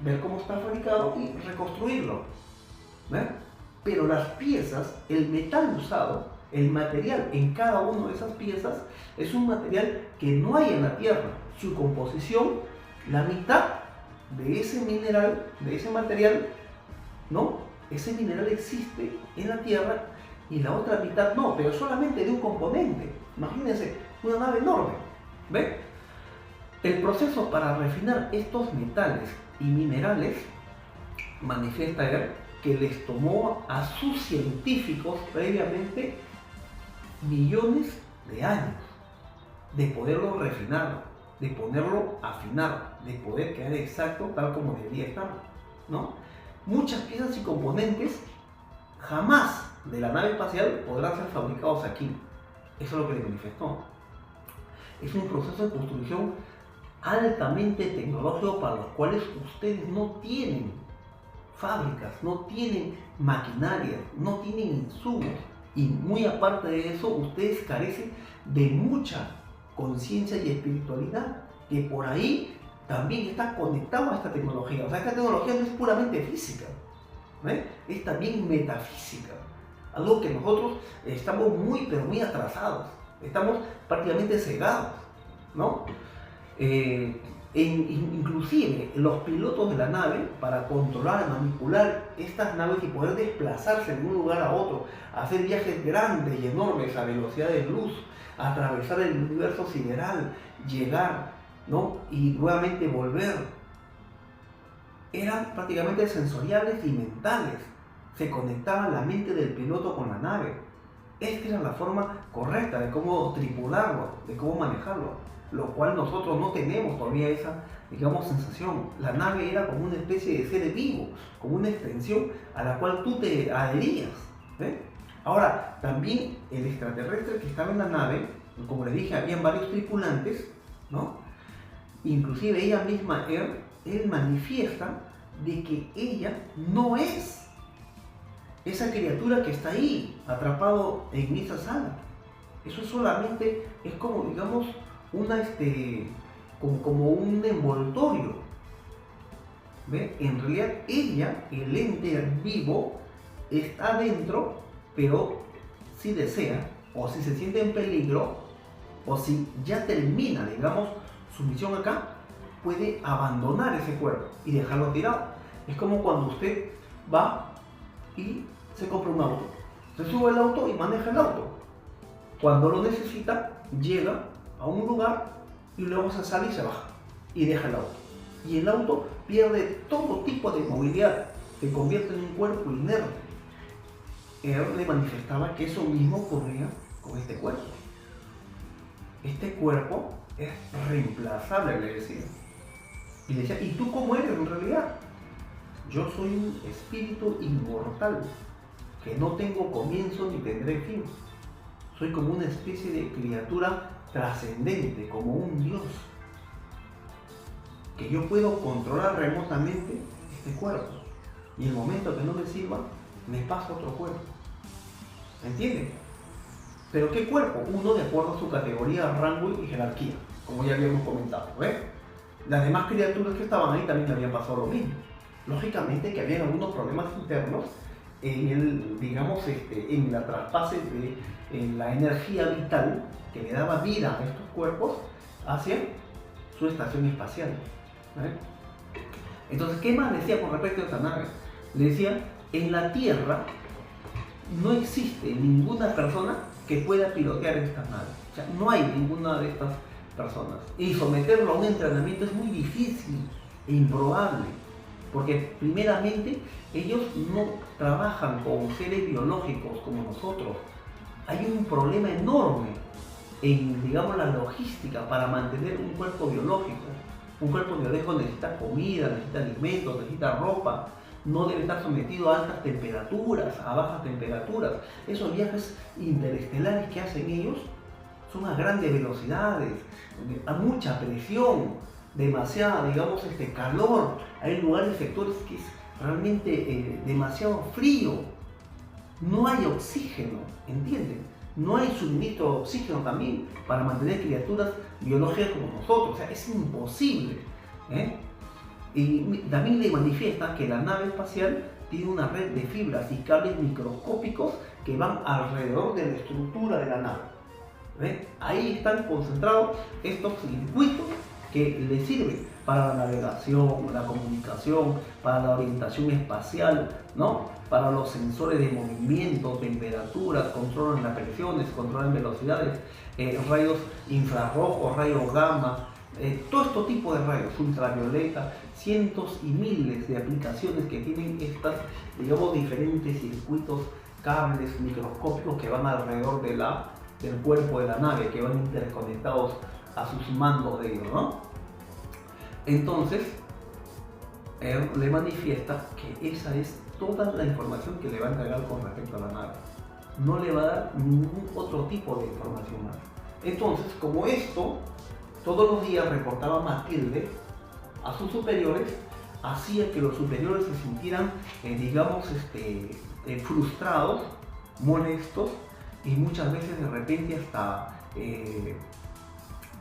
ver cómo está fabricado y reconstruirlo, ¿ves? Pero las piezas, el metal usado, el material en cada una de esas piezas es un material que no hay en la Tierra. Su composición, la mitad de ese mineral, de ese material, ¿no? Ese mineral existe en la Tierra y la otra mitad no, pero solamente de un componente. Imagínense, una nave enorme, ¿ven? El proceso para refinar estos metales y minerales manifiesta él que les tomó a sus científicos previamente millones de años. de poderlo refinar, de poderlo afinar, de poder quedar exacto tal como debería estar, ¿no? Muchas piezas y componentes jamás de la nave espacial podrán ser fabricados aquí. Eso es lo que le manifestó. Es un proceso de construcción altamente tecnológico para los cuales ustedes no tienen fábricas, no tienen maquinaria, no tienen insumos. Y muy aparte de eso, ustedes carecen de mucha conciencia y espiritualidad, que por ahí también está conectado a esta tecnología. O sea, esta tecnología no es puramente física, ¿eh? Es también metafísica. Algo que nosotros estamos pero muy atrasados, estamos prácticamente cegados, ¿no? Inclusive los pilotos de la nave, para controlar, manipular estas naves y poder desplazarse de un lugar a otro, hacer viajes grandes y enormes a velocidad de luz, atravesar el universo sideral, llegar, ¿no? Y nuevamente volver, eran prácticamente sensoriales y mentales. Se conectaba la mente del piloto con la nave. Esta era la forma correcta de cómo tripularlo, de cómo manejarlo, lo cual nosotros no tenemos todavía esa, digamos, sensación. La nave era como una especie de ser vivo, como una extensión a la cual tú te adherías, ¿eh? Ahora, también el extraterrestre que estaba en la nave, como les dije, habían varios tripulantes, ¿no? Inclusive ella misma, él manifiesta de que ella no es esa criatura que está ahí, atrapado en esa sala. Eso solamente es como, digamos, como un envoltorio. ¿Ve? En realidad ella, el ente vivo, está dentro, pero si desea, o si se siente en peligro, o si ya termina, digamos, su misión acá, puede abandonar ese cuerpo y dejarlo tirado. Es como cuando usted va y se compra un auto. Se sube al auto y maneja el auto. Cuando lo necesita, llega a un lugar y luego se sale y se baja y deja el auto. Y el auto pierde todo tipo de movilidad, se convierte en un cuerpo inerte. Él le manifestaba que eso mismo ocurría con este cuerpo. Este cuerpo es reemplazable, le decía. Y le decía, ¿y tú cómo eres en realidad? Yo soy un espíritu inmortal, que no tengo comienzo ni tendré fin. Soy como una especie de criatura trascendente, como un dios, que yo puedo controlar remotamente este cuerpo. Y en el momento que no me sirva, me paso a otro cuerpo. ¿Entienden? ¿Pero qué cuerpo? Uno de acuerdo a su categoría, rango y jerarquía, como ya habíamos comentado, ¿ves? Las demás criaturas que estaban ahí también le habían pasado lo mismo. Lógicamente que había algunos problemas internos en la traspase de la energía vital que le daba vida a estos cuerpos hacia su estación espacial, ¿vale? Entonces, ¿qué más decía con respecto a esta nave? Le decía, en la Tierra no existe ninguna persona que pueda pilotear estas naves. O sea, no hay ninguna de estas personas. Y someterlo a un entrenamiento es muy difícil e improbable, porque primeramente ellos no trabajan con seres biológicos como nosotros. Hay un problema enorme en, digamos, la logística para mantener un cuerpo biológico. Un cuerpo biológico necesita comida, necesita alimentos, necesita ropa, no debe estar sometido a altas temperaturas, a bajas temperaturas. Esos viajes interestelares que hacen ellos son a grandes velocidades, a mucha presión, demasiada, digamos, calor. Hay lugares, sectores que es realmente demasiado frío. No hay oxígeno, ¿entienden? No hay suministro de oxígeno también para mantener criaturas biológicas como nosotros. O sea, es imposible, ¿eh? Y también le manifiesta que la nave espacial tiene una red de fibras y cables microscópicos que van alrededor de la estructura de la nave. ¿Ven? Ahí están concentrados estos circuitos que le sirven para la navegación, la comunicación, para la orientación espacial, ¿no? Para los sensores de movimiento, temperaturas, controlan las presiones, controlan velocidades, rayos infrarrojos, rayos gamma, todo este tipo de rayos, ultravioleta, cientos y miles de aplicaciones que tienen estas, digamos, diferentes circuitos, cables microscópicos que van alrededor de la del cuerpo de la nave que van interconectados a sus mandos de ellos, ¿no? Entonces, él le manifiesta que esa es toda la información que le va a entregar con respecto a la nave. No le va a dar ningún otro tipo de información más. Entonces, como esto, todos los días reportaba Matilde a sus superiores, hacía que los superiores se sintieran, frustrados, molestos y muchas veces de repente hasta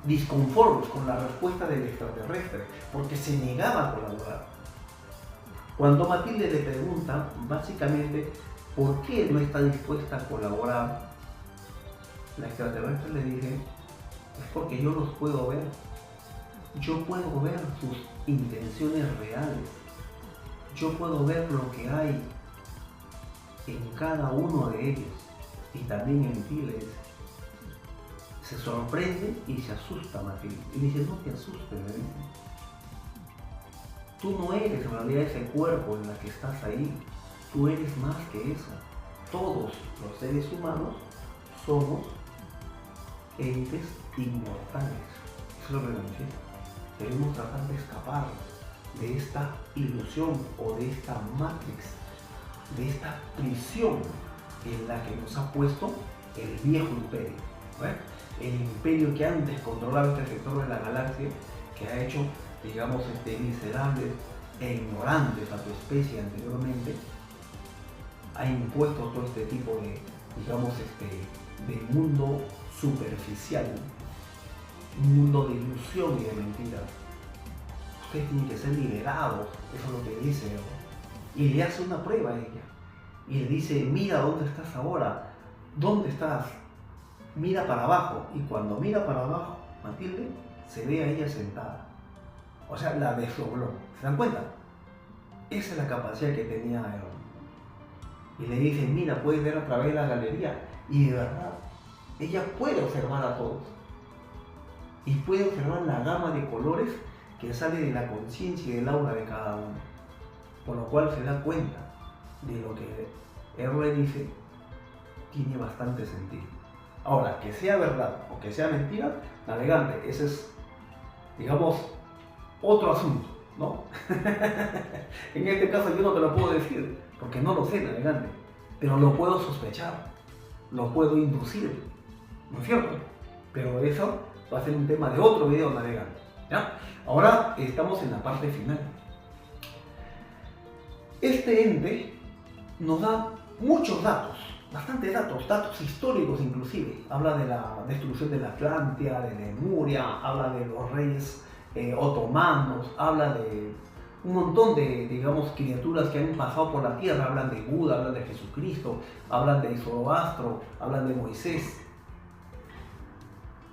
disconformes con la respuesta del extraterrestre, porque se negaba a colaborar. Cuando Matilde le pregunta, básicamente, ¿por qué no está dispuesta a colaborar? La extraterrestre le dice, es porque yo los puedo ver. Yo puedo ver sus intenciones reales. Yo puedo ver lo que hay en cada uno de ellos. Y también en ti, le dice. Se sorprende y se asusta Matilde. Y dice, no te asustes, le dice. Tú no eres en realidad ese cuerpo en el que estás ahí. Tú eres más que eso. Todos los seres humanos somos entes inmortales. Eso es lo que nos dice. Debemos tratar de escapar de esta ilusión o de esta matrix, de esta prisión en la que nos ha puesto el viejo imperio. ¿Ves? El imperio que antes controlaba este sector de la galaxia, que ha hecho, miserables e ignorantes a tu especie anteriormente, ha impuesto todo este tipo de, de mundo superficial, un mundo de ilusión y de mentiras. Ustedes tienen que ser liberados, eso es lo que dice, ¿no? Y le hace una prueba a ella. Y le dice, mira dónde estás ahora, dónde estás, mira para abajo. Y cuando mira para abajo, Matilde se ve a ella sentada. O sea, la desdobló. ¿Se dan cuenta? Esa es la capacidad que tenía Aaron. Y le dice, mira, puedes ver a través de la galería. Y de verdad, ella puede observar a todos. Y puede observar la gama de colores que sale de la conciencia y del aura de cada uno. Por lo cual se da cuenta de lo que él le dice, tiene bastante sentido. Ahora, que sea verdad o que sea mentira, navegante, ese es, otro asunto, ¿no? En este caso yo no te lo puedo decir, porque no lo sé, navegante, pero lo puedo sospechar, lo puedo inducir, ¿no es cierto? Pero eso va a ser un tema de otro video, navegante, ¿ya? Ahora estamos en la parte final. Este ente nos da muchos datos, bastantes datos históricos inclusive. Habla de la destrucción de la Atlántida, de Lemuria, habla de los reyes otomanos, habla de un montón de, criaturas que han pasado por la tierra. Hablan de Buda, hablan de Jesucristo, hablan de Zoroastro, hablan de Moisés.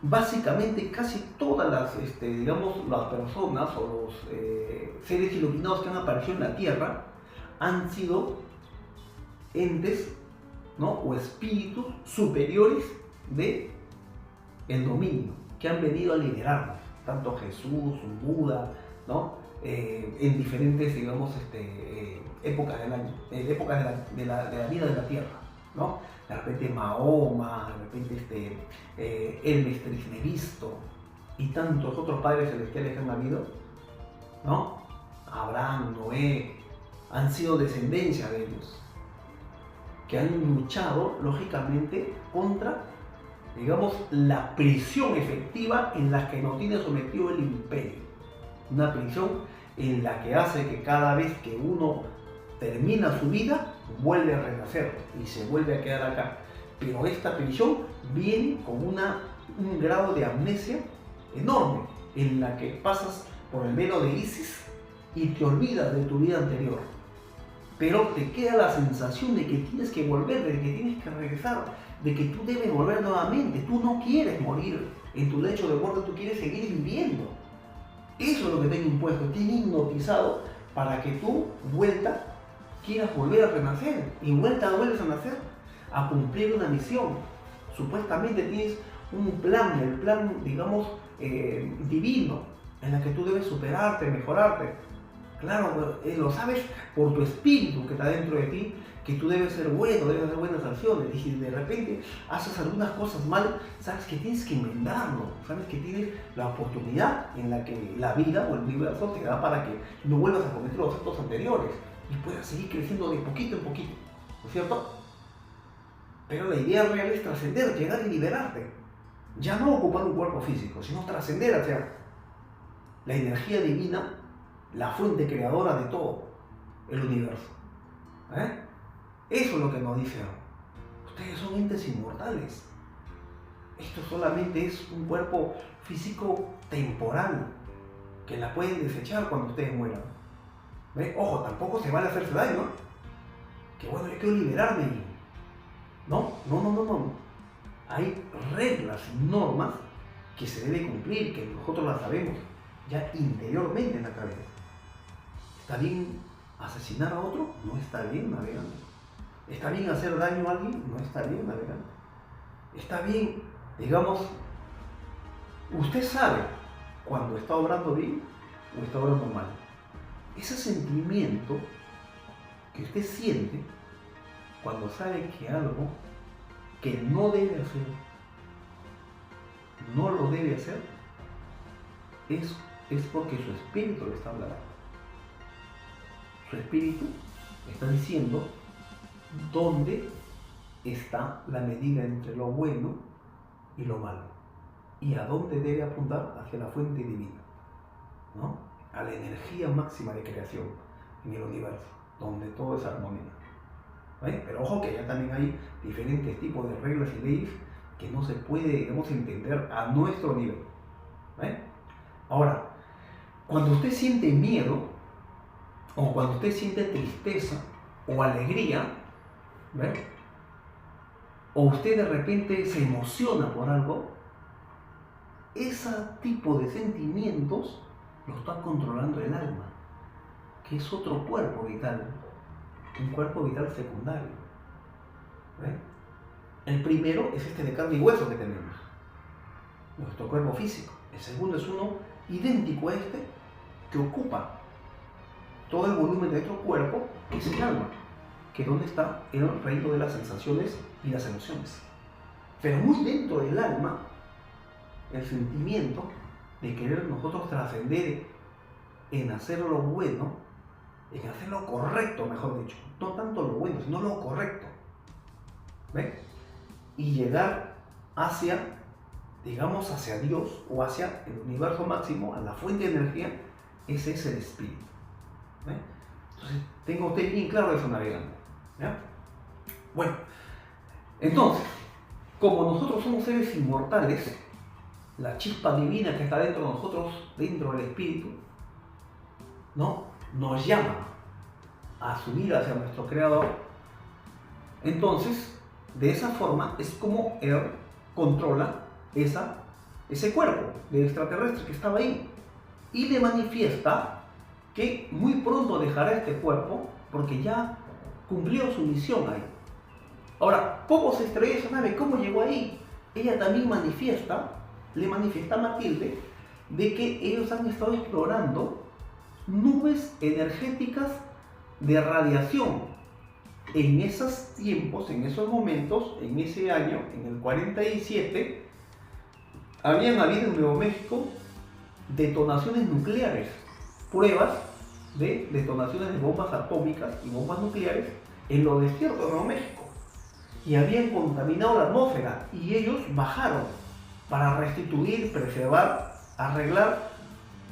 Básicamente casi todas las, las personas o los seres iluminados que han aparecido en la tierra han sido entes, ¿no? O espíritus superiores del dominio, que han venido a liderarnos, tanto Jesús, Buda, ¿no? En diferentes, épocas del año, épocas de la vida de la tierra, ¿no? De repente Mahoma, de repente Hermes Trismegisto y tantos otros padres celestiales que han habido, ¿no? Abraham, Noé, han sido descendencia de ellos, que han luchado lógicamente contra, la prisión efectiva en la que nos tiene sometido el imperio. Una prisión en la que hace que cada vez que uno termina su vida, vuelve a renacer y se vuelve a quedar acá. Pero esta prisión viene con un grado de amnesia enorme, en la que pasas por el velo de Isis y te olvidas de tu vida anterior. Pero te queda la sensación de que tienes que volver, de que tienes que regresar, de que tú debes volver nuevamente. Tú no quieres morir en tu lecho de muerte, tú quieres seguir viviendo. Eso es lo que te han impuesto, te han hipnotizado para que tú, quieras volver a renacer y vuelves a nacer, a cumplir una misión. Supuestamente tienes un plan, el plan, divino, en el que tú debes superarte, mejorarte. Claro, lo sabes por tu espíritu que está dentro de ti, que tú debes ser bueno, debes hacer buenas acciones. Y si de repente haces algunas cosas mal, sabes que tienes que enmendarlo, sabes que tienes la oportunidad en la que la vida o el universo te da para que no vuelvas a cometer los actos anteriores y puedas seguir creciendo de poquito en poquito, ¿no es cierto? Pero la idea real es trascender, llegar y liberarte. Ya no ocupar un cuerpo físico, sino trascender hacia la energía divina, la fuente creadora de todo el universo. Eso es lo que nos dice. Ustedes son entes inmortales. Esto solamente es un cuerpo físico temporal que la pueden desechar cuando ustedes mueran. Ojo, tampoco se vale hacerse daño, ¿no? Que bueno, yo quiero liberarme. No. Hay reglas y normas que se deben cumplir, que nosotros las sabemos ya interiormente en la cabeza. ¿Está bien asesinar a otro? No está bien, navegante. ¿Está bien hacer daño a alguien? No está bien, navegante. Está bien, digamos, usted sabe cuando está obrando bien o está obrando mal. Ese sentimiento que usted siente cuando sabe que algo que no debe hacer, no lo debe hacer, es porque su espíritu le está hablando. Su espíritu está diciendo dónde está la medida entre lo bueno y lo malo y a dónde debe apuntar hacia la fuente divina, ¿no? A la energía máxima de creación en el universo, donde todo es armonía. Pero ojo que ya también hay diferentes tipos de reglas y leyes que no se puede, digamos, entender a nuestro nivel. Ahora, cuando usted siente miedo, o cuando usted siente tristeza o alegría, o usted de repente se emociona por algo, ese tipo de sentimientos lo está controlando el alma, que es otro cuerpo vital, un cuerpo vital secundario. El primero es este de carne y hueso que tenemos, nuestro cuerpo físico. El segundo es uno idéntico a este, que ocupa todo el volumen de nuestro cuerpo, que es el alma, que es donde está el reino de las sensaciones y las emociones. Pero muy dentro del alma, el sentimiento de querer nosotros trascender en hacer lo bueno, en hacer lo correcto, mejor dicho, no tanto lo bueno, sino lo correcto, y llegar hacia, digamos, hacia Dios o hacia el universo máximo, a la fuente de energía. Ese es el espíritu. Entonces, tenga usted bien claro eso, navegante. Bueno, entonces, como nosotros somos seres inmortales, la chispa divina que está dentro de nosotros, dentro del espíritu, ¿no?, nos llama a subir hacia nuestro creador. Entonces, de esa forma es como él controla ese cuerpo de extraterrestre que estaba ahí y le manifiesta que muy pronto dejará este cuerpo porque ya cumplió su misión ahí. Ahora, ¿cómo se estrelló esa nave? ¿Cómo llegó ahí? Ella también le manifiesta a Matilde de que ellos han estado explorando nubes energéticas de radiación. En esos tiempos, en esos momentos, en ese año, en el 47, habían habido en Nuevo México detonaciones nucleares, pruebas de detonaciones de bombas atómicas y bombas nucleares en los desiertos de Nuevo México. Y habían contaminado la atmósfera y ellos bajaron para restituir, preservar, arreglar,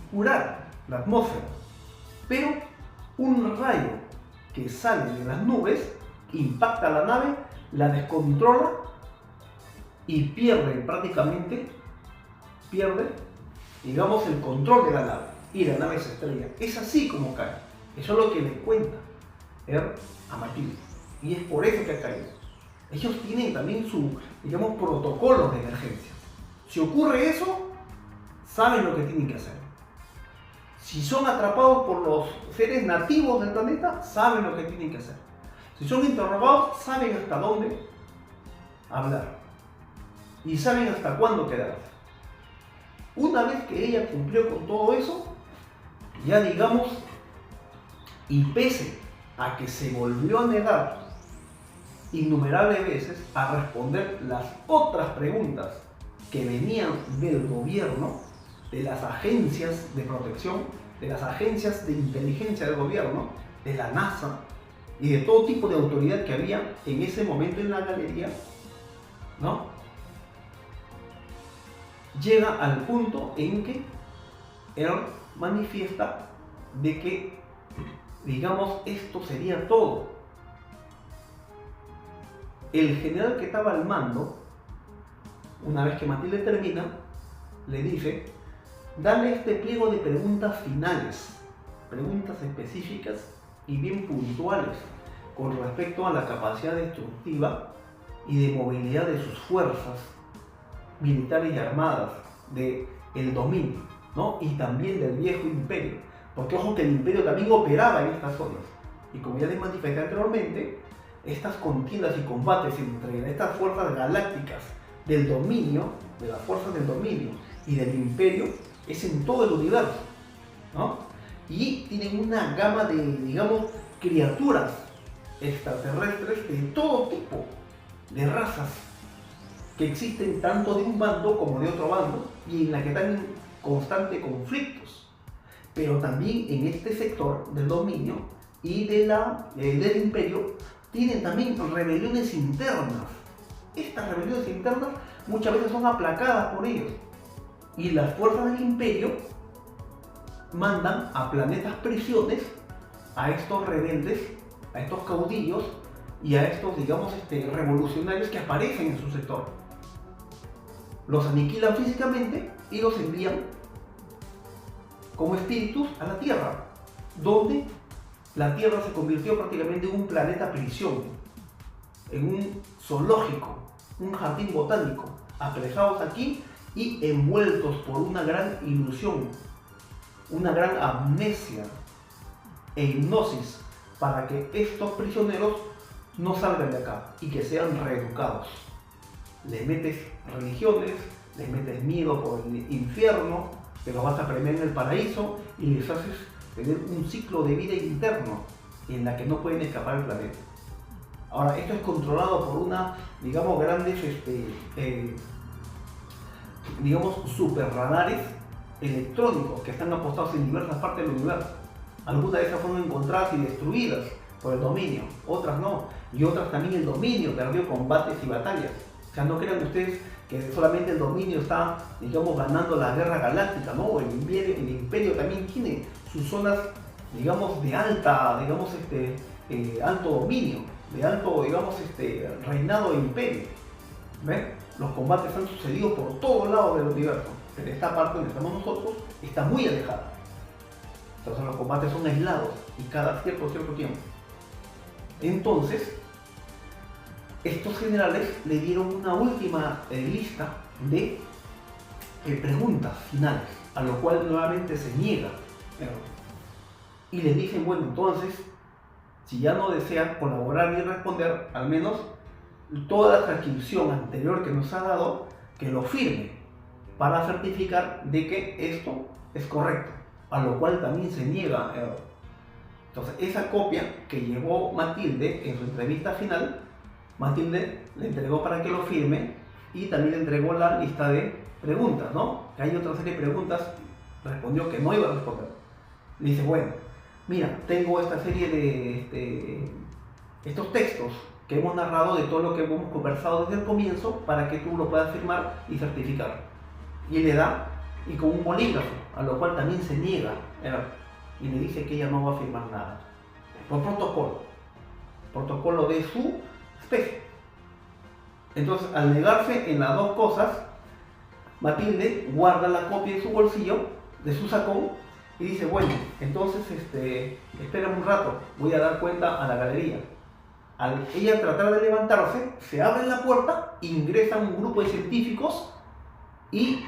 curar la atmósfera. Pero un rayo que sale de las nubes impacta la nave, la descontrola y pierde, digamos, el control de la nave y la nave se estrella. Es así como cae. Eso es lo que le cuenta a Matilde y es por eso que ha caído. Ellos tienen también su, digamos, protocolos de emergencia. Si ocurre eso, saben lo que tienen que hacer. Si son atrapados por los seres nativos del planeta, saben lo que tienen que hacer. Si son interrogados, saben hasta dónde hablar. Y saben hasta cuándo quedarse. Una vez que ella cumplió con todo eso, ya digamos, Y pese a que se volvió a negar innumerables veces a responder las otras preguntas que venían del gobierno, de las agencias de protección, de las agencias de inteligencia del gobierno, de la NASA y de todo tipo de autoridad que había en ese momento en la galería, ¿no? Llega al punto en que él manifiesta de que, digamos, esto sería todo. El general que estaba al mando, una vez que Matilde termina, le dice: dale este pliego de preguntas finales, preguntas específicas y bien puntuales con respecto a la capacidad destructiva y de movilidad de sus fuerzas militares y armadas, del dominio, ¿no? Y también del viejo imperio, porque ojo que el imperio también operaba en estas zonas, y como ya les manifesté anteriormente, estas contiendas y combates entre estas fuerzas galácticas del dominio, de las fuerzas del dominio y del imperio, es en todo el universo, ¿no? Y tienen una gama de, digamos, criaturas extraterrestres de todo tipo de razas que existen tanto de un bando como de otro bando y en la que están en constantes conflictos. Pero también en este sector del dominio y del imperio tienen también rebeliones internas. Estas rebeliones internas muchas veces son aplacadas por ellos y las fuerzas del imperio mandan a planetas prisiones a estos rebeldes, a estos caudillos y a estos, digamos, revolucionarios que aparecen en su sector. Los aniquilan físicamente y los envían como espíritus a la Tierra, donde la Tierra se convirtió prácticamente en un planeta prisión, en un zoológico, un jardín botánico, apresados aquí y envueltos por una gran ilusión, una gran amnesia e hipnosis para que estos prisioneros no salgan de acá y que sean reeducados. Les metes religiones, les metes miedo por el infierno, te los vas a premiar en el paraíso y les haces tener un ciclo de vida interno en la que no pueden escapar del planeta. Ahora, esto es controlado por una, digamos, grandes, digamos, superradares electrónicos que están apostados en diversas partes del universo. Algunas de esas fueron encontradas y destruidas por el dominio, otras no, y otras también el dominio perdió combates y batallas. O sea, no crean ustedes que solamente el dominio está, digamos, ganando la guerra galáctica, ¿no? El imperio también tiene sus zonas, digamos, de alta, digamos, alto dominio, de alto, digamos, reinado de imperio. ¿Ven? Los combates han sucedido por todos lados del universo, pero esta parte donde estamos nosotros está muy alejada. Entonces los combates son aislados y cada cierto tiempo. Entonces, estos generales le dieron una última lista de preguntas finales, a lo cual nuevamente se niega. Y les dicen, bueno, entonces, si ya no desean colaborar ni responder, al menos toda la transcripción anterior que nos ha dado, que lo firme para certificar de que esto es correcto, a lo cual también se niega. Entonces, esa copia que llevó Matilde en su entrevista final, Matilde le entregó para que lo firme y también le entregó la lista de preguntas, ¿no? Que hay otra serie de preguntas, respondió que no iba a responder. Le dice, bueno, mira, tengo esta serie de estos textos que hemos narrado de todo lo que hemos conversado desde el comienzo para que tú lo puedas firmar y certificar. Y le da, y con un bolígrafo, a lo cual también se niega, y le dice que ella no va a firmar nada, por protocolo de su especie. Entonces, al negarse en las dos cosas, Matilde guarda la copia en su bolsillo, de su sacón, y dice, bueno, entonces espera un rato, voy a dar cuenta a la galería. Al ella tratar de levantarse, se abre la puerta, ingresa un grupo de científicos y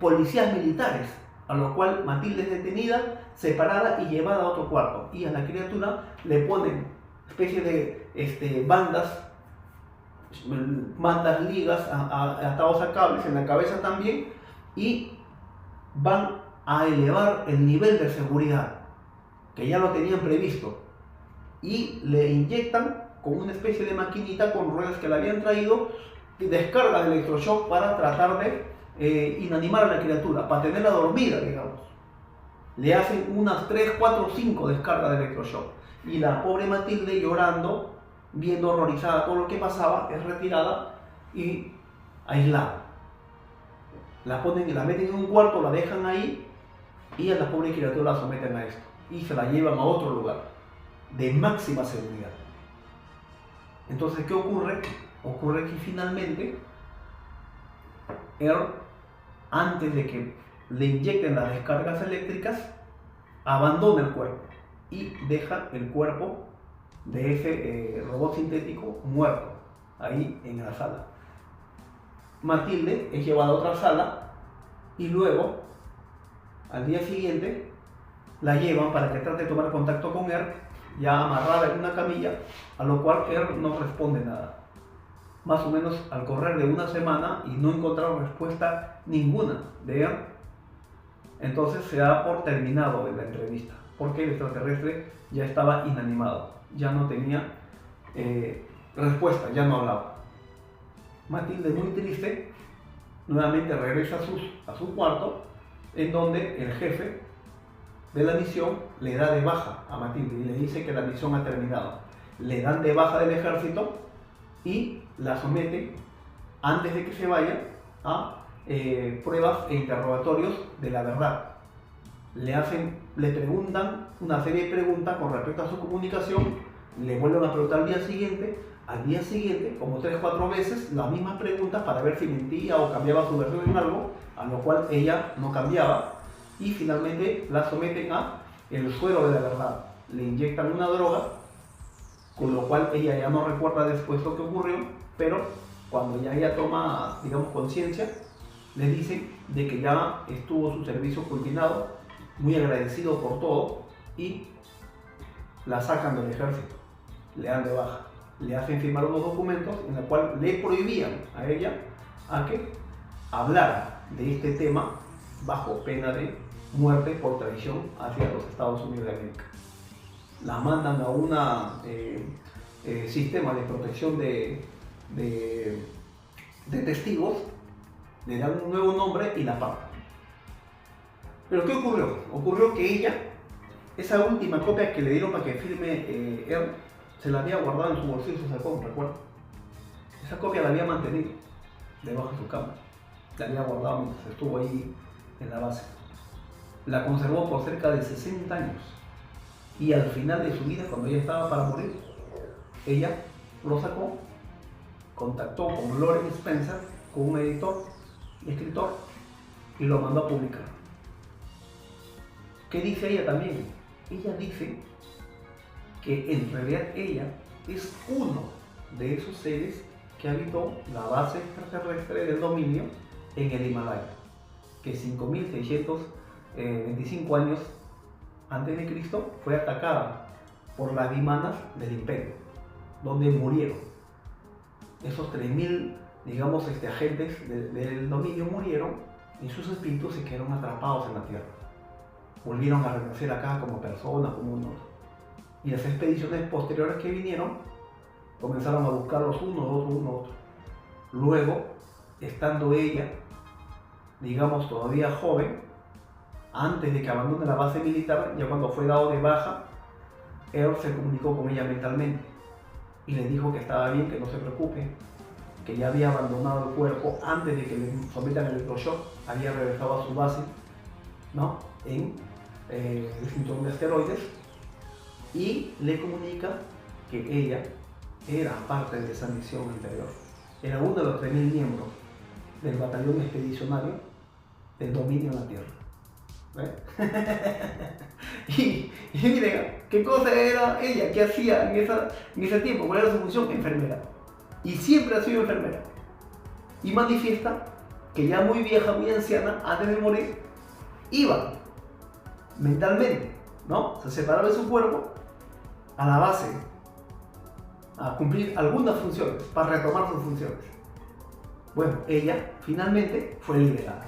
policías militares, a lo cual Matilde es detenida, separada y llevada a otro cuarto. Y a la criatura le ponen especie de bandas, ligas atados a cables en la cabeza también, y van a elevar el nivel de seguridad, que ya lo tenían previsto. y le inyectan con una especie de maquinita con ruedas que le habían traído, descarga de electroshock para tratar de inanimar a la criatura, para tenerla dormida, digamos. Le hacen unas 3, 4, 5 descargas de electroshock. Y la pobre Matilde, llorando, viendo horrorizada todo lo que pasaba, es retirada y aislada. La meten en un cuarto, la dejan ahí y a la pobre criatura la someten a esto. Y se la llevan a otro lugar de máxima seguridad. Entonces, ¿qué ocurre? Ocurre que finalmente Earl, antes de que le inyecten las descargas eléctricas, abandona el cuerpo y deja el cuerpo de ese robot sintético muerto ahí en la sala. Matilde es llevada a otra sala y luego, al día siguiente, la llevan para que trate de tomar contacto con Earl, ya amarrada en una camilla, a lo cual Earl no responde nada. Más o menos al correr de una semana y no encontraron respuesta ninguna de Earl, entonces se da por terminado la entrevista, porque el extraterrestre ya estaba inanimado, ya no tenía respuesta, ya no hablaba. Matilde, muy triste, nuevamente regresa a su cuarto, en donde el jefe de la misión le da de baja a Matilde y le dice que la misión ha terminado. Le dan de baja del ejército y la someten, antes de que se vaya, a pruebas e interrogatorios de la verdad. Le preguntan una serie de preguntas con respecto a su comunicación, le vuelven a preguntar al día siguiente, como 3 o 4 veces, las mismas preguntas para ver si mentía o cambiaba su versión en algo, a lo cual ella no cambiaba, y finalmente la someten a el suero de la verdad. Le inyectan una droga, con lo cual ella ya no recuerda después lo que ocurrió, pero cuando ya ella toma, digamos, conciencia, le dicen de que ya estuvo su servicio culminado, muy agradecido por todo, y la sacan del ejército, le dan de baja, le hacen firmar unos documentos en los cuales le prohibían a ella a que hablara de este tema bajo pena de muerte por traición hacia los Estados Unidos de América. La mandan a un sistema de protección de testigos, le dan un nuevo nombre y la pagan. Pero ¿qué ocurrió? Ocurrió que ella, esa última copia que le dieron para que firme Earl, se la había guardado en su bolsillo, se sacó, recuerdo. Esa copia la había mantenido debajo de su cama, la había guardado mientras estuvo ahí en la base. La conservó por cerca de 60 años y al final de su vida, cuando ella estaba para morir, ella lo sacó, contactó con Loren Spencer, con un editor y escritor, y lo mandó a publicar. ¿Qué dice ella también? Ella dice que en realidad ella es uno de esos seres que habitó la base extraterrestre del dominio en el Himalaya, que 5.625 años antes de Cristo fue atacada por las vimanas del Imperio, donde murieron. Esos 3.000, digamos, agentes del dominio murieron y sus espíritus se quedaron atrapados en la tierra. Volvieron a renacer acá como personas, como unos. Y las expediciones posteriores que vinieron comenzaron a buscarlos uno. Luego, estando ella, digamos, todavía joven, antes de que abandone la base militar, ya cuando fue dado de baja, Earl se comunicó con ella mentalmente y le dijo que estaba bien, que no se preocupe, que ya había abandonado el cuerpo antes de que le sometan el electroshock, había regresado a su base, ¿no?, en el cinturón de asteroides, y le comunica que ella era parte de esa misión anterior, era uno de los 3.000 miembros del batallón expedicionario del dominio en la Tierra. y miren, ¿qué cosa era ella? ¿Qué hacía en ese tiempo? ¿Cuál era su función? Enfermera. Y siempre ha sido enfermera. Y manifiesta que ya muy vieja, muy anciana, antes de morir, iba mentalmente, ¿no?, se separaba de su cuerpo a la base a cumplir algunas funciones, para retomar sus funciones. Bueno, ella finalmente fue liberada.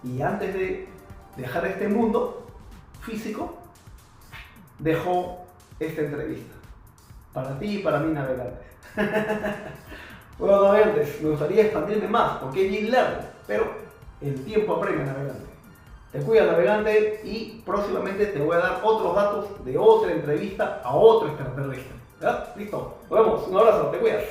Y antes de dejar este mundo físico, dejó esta entrevista. para ti y para mí, navegante. Bueno, navegantes, me gustaría expandirme más porque es bien largo, pero el tiempo apremia, navegante. Te cuida, navegante, y próximamente te voy a dar otros datos de otra entrevista a otro extraterrestre. ¿Ya? Listo, nos vemos, un abrazo, te cuidas.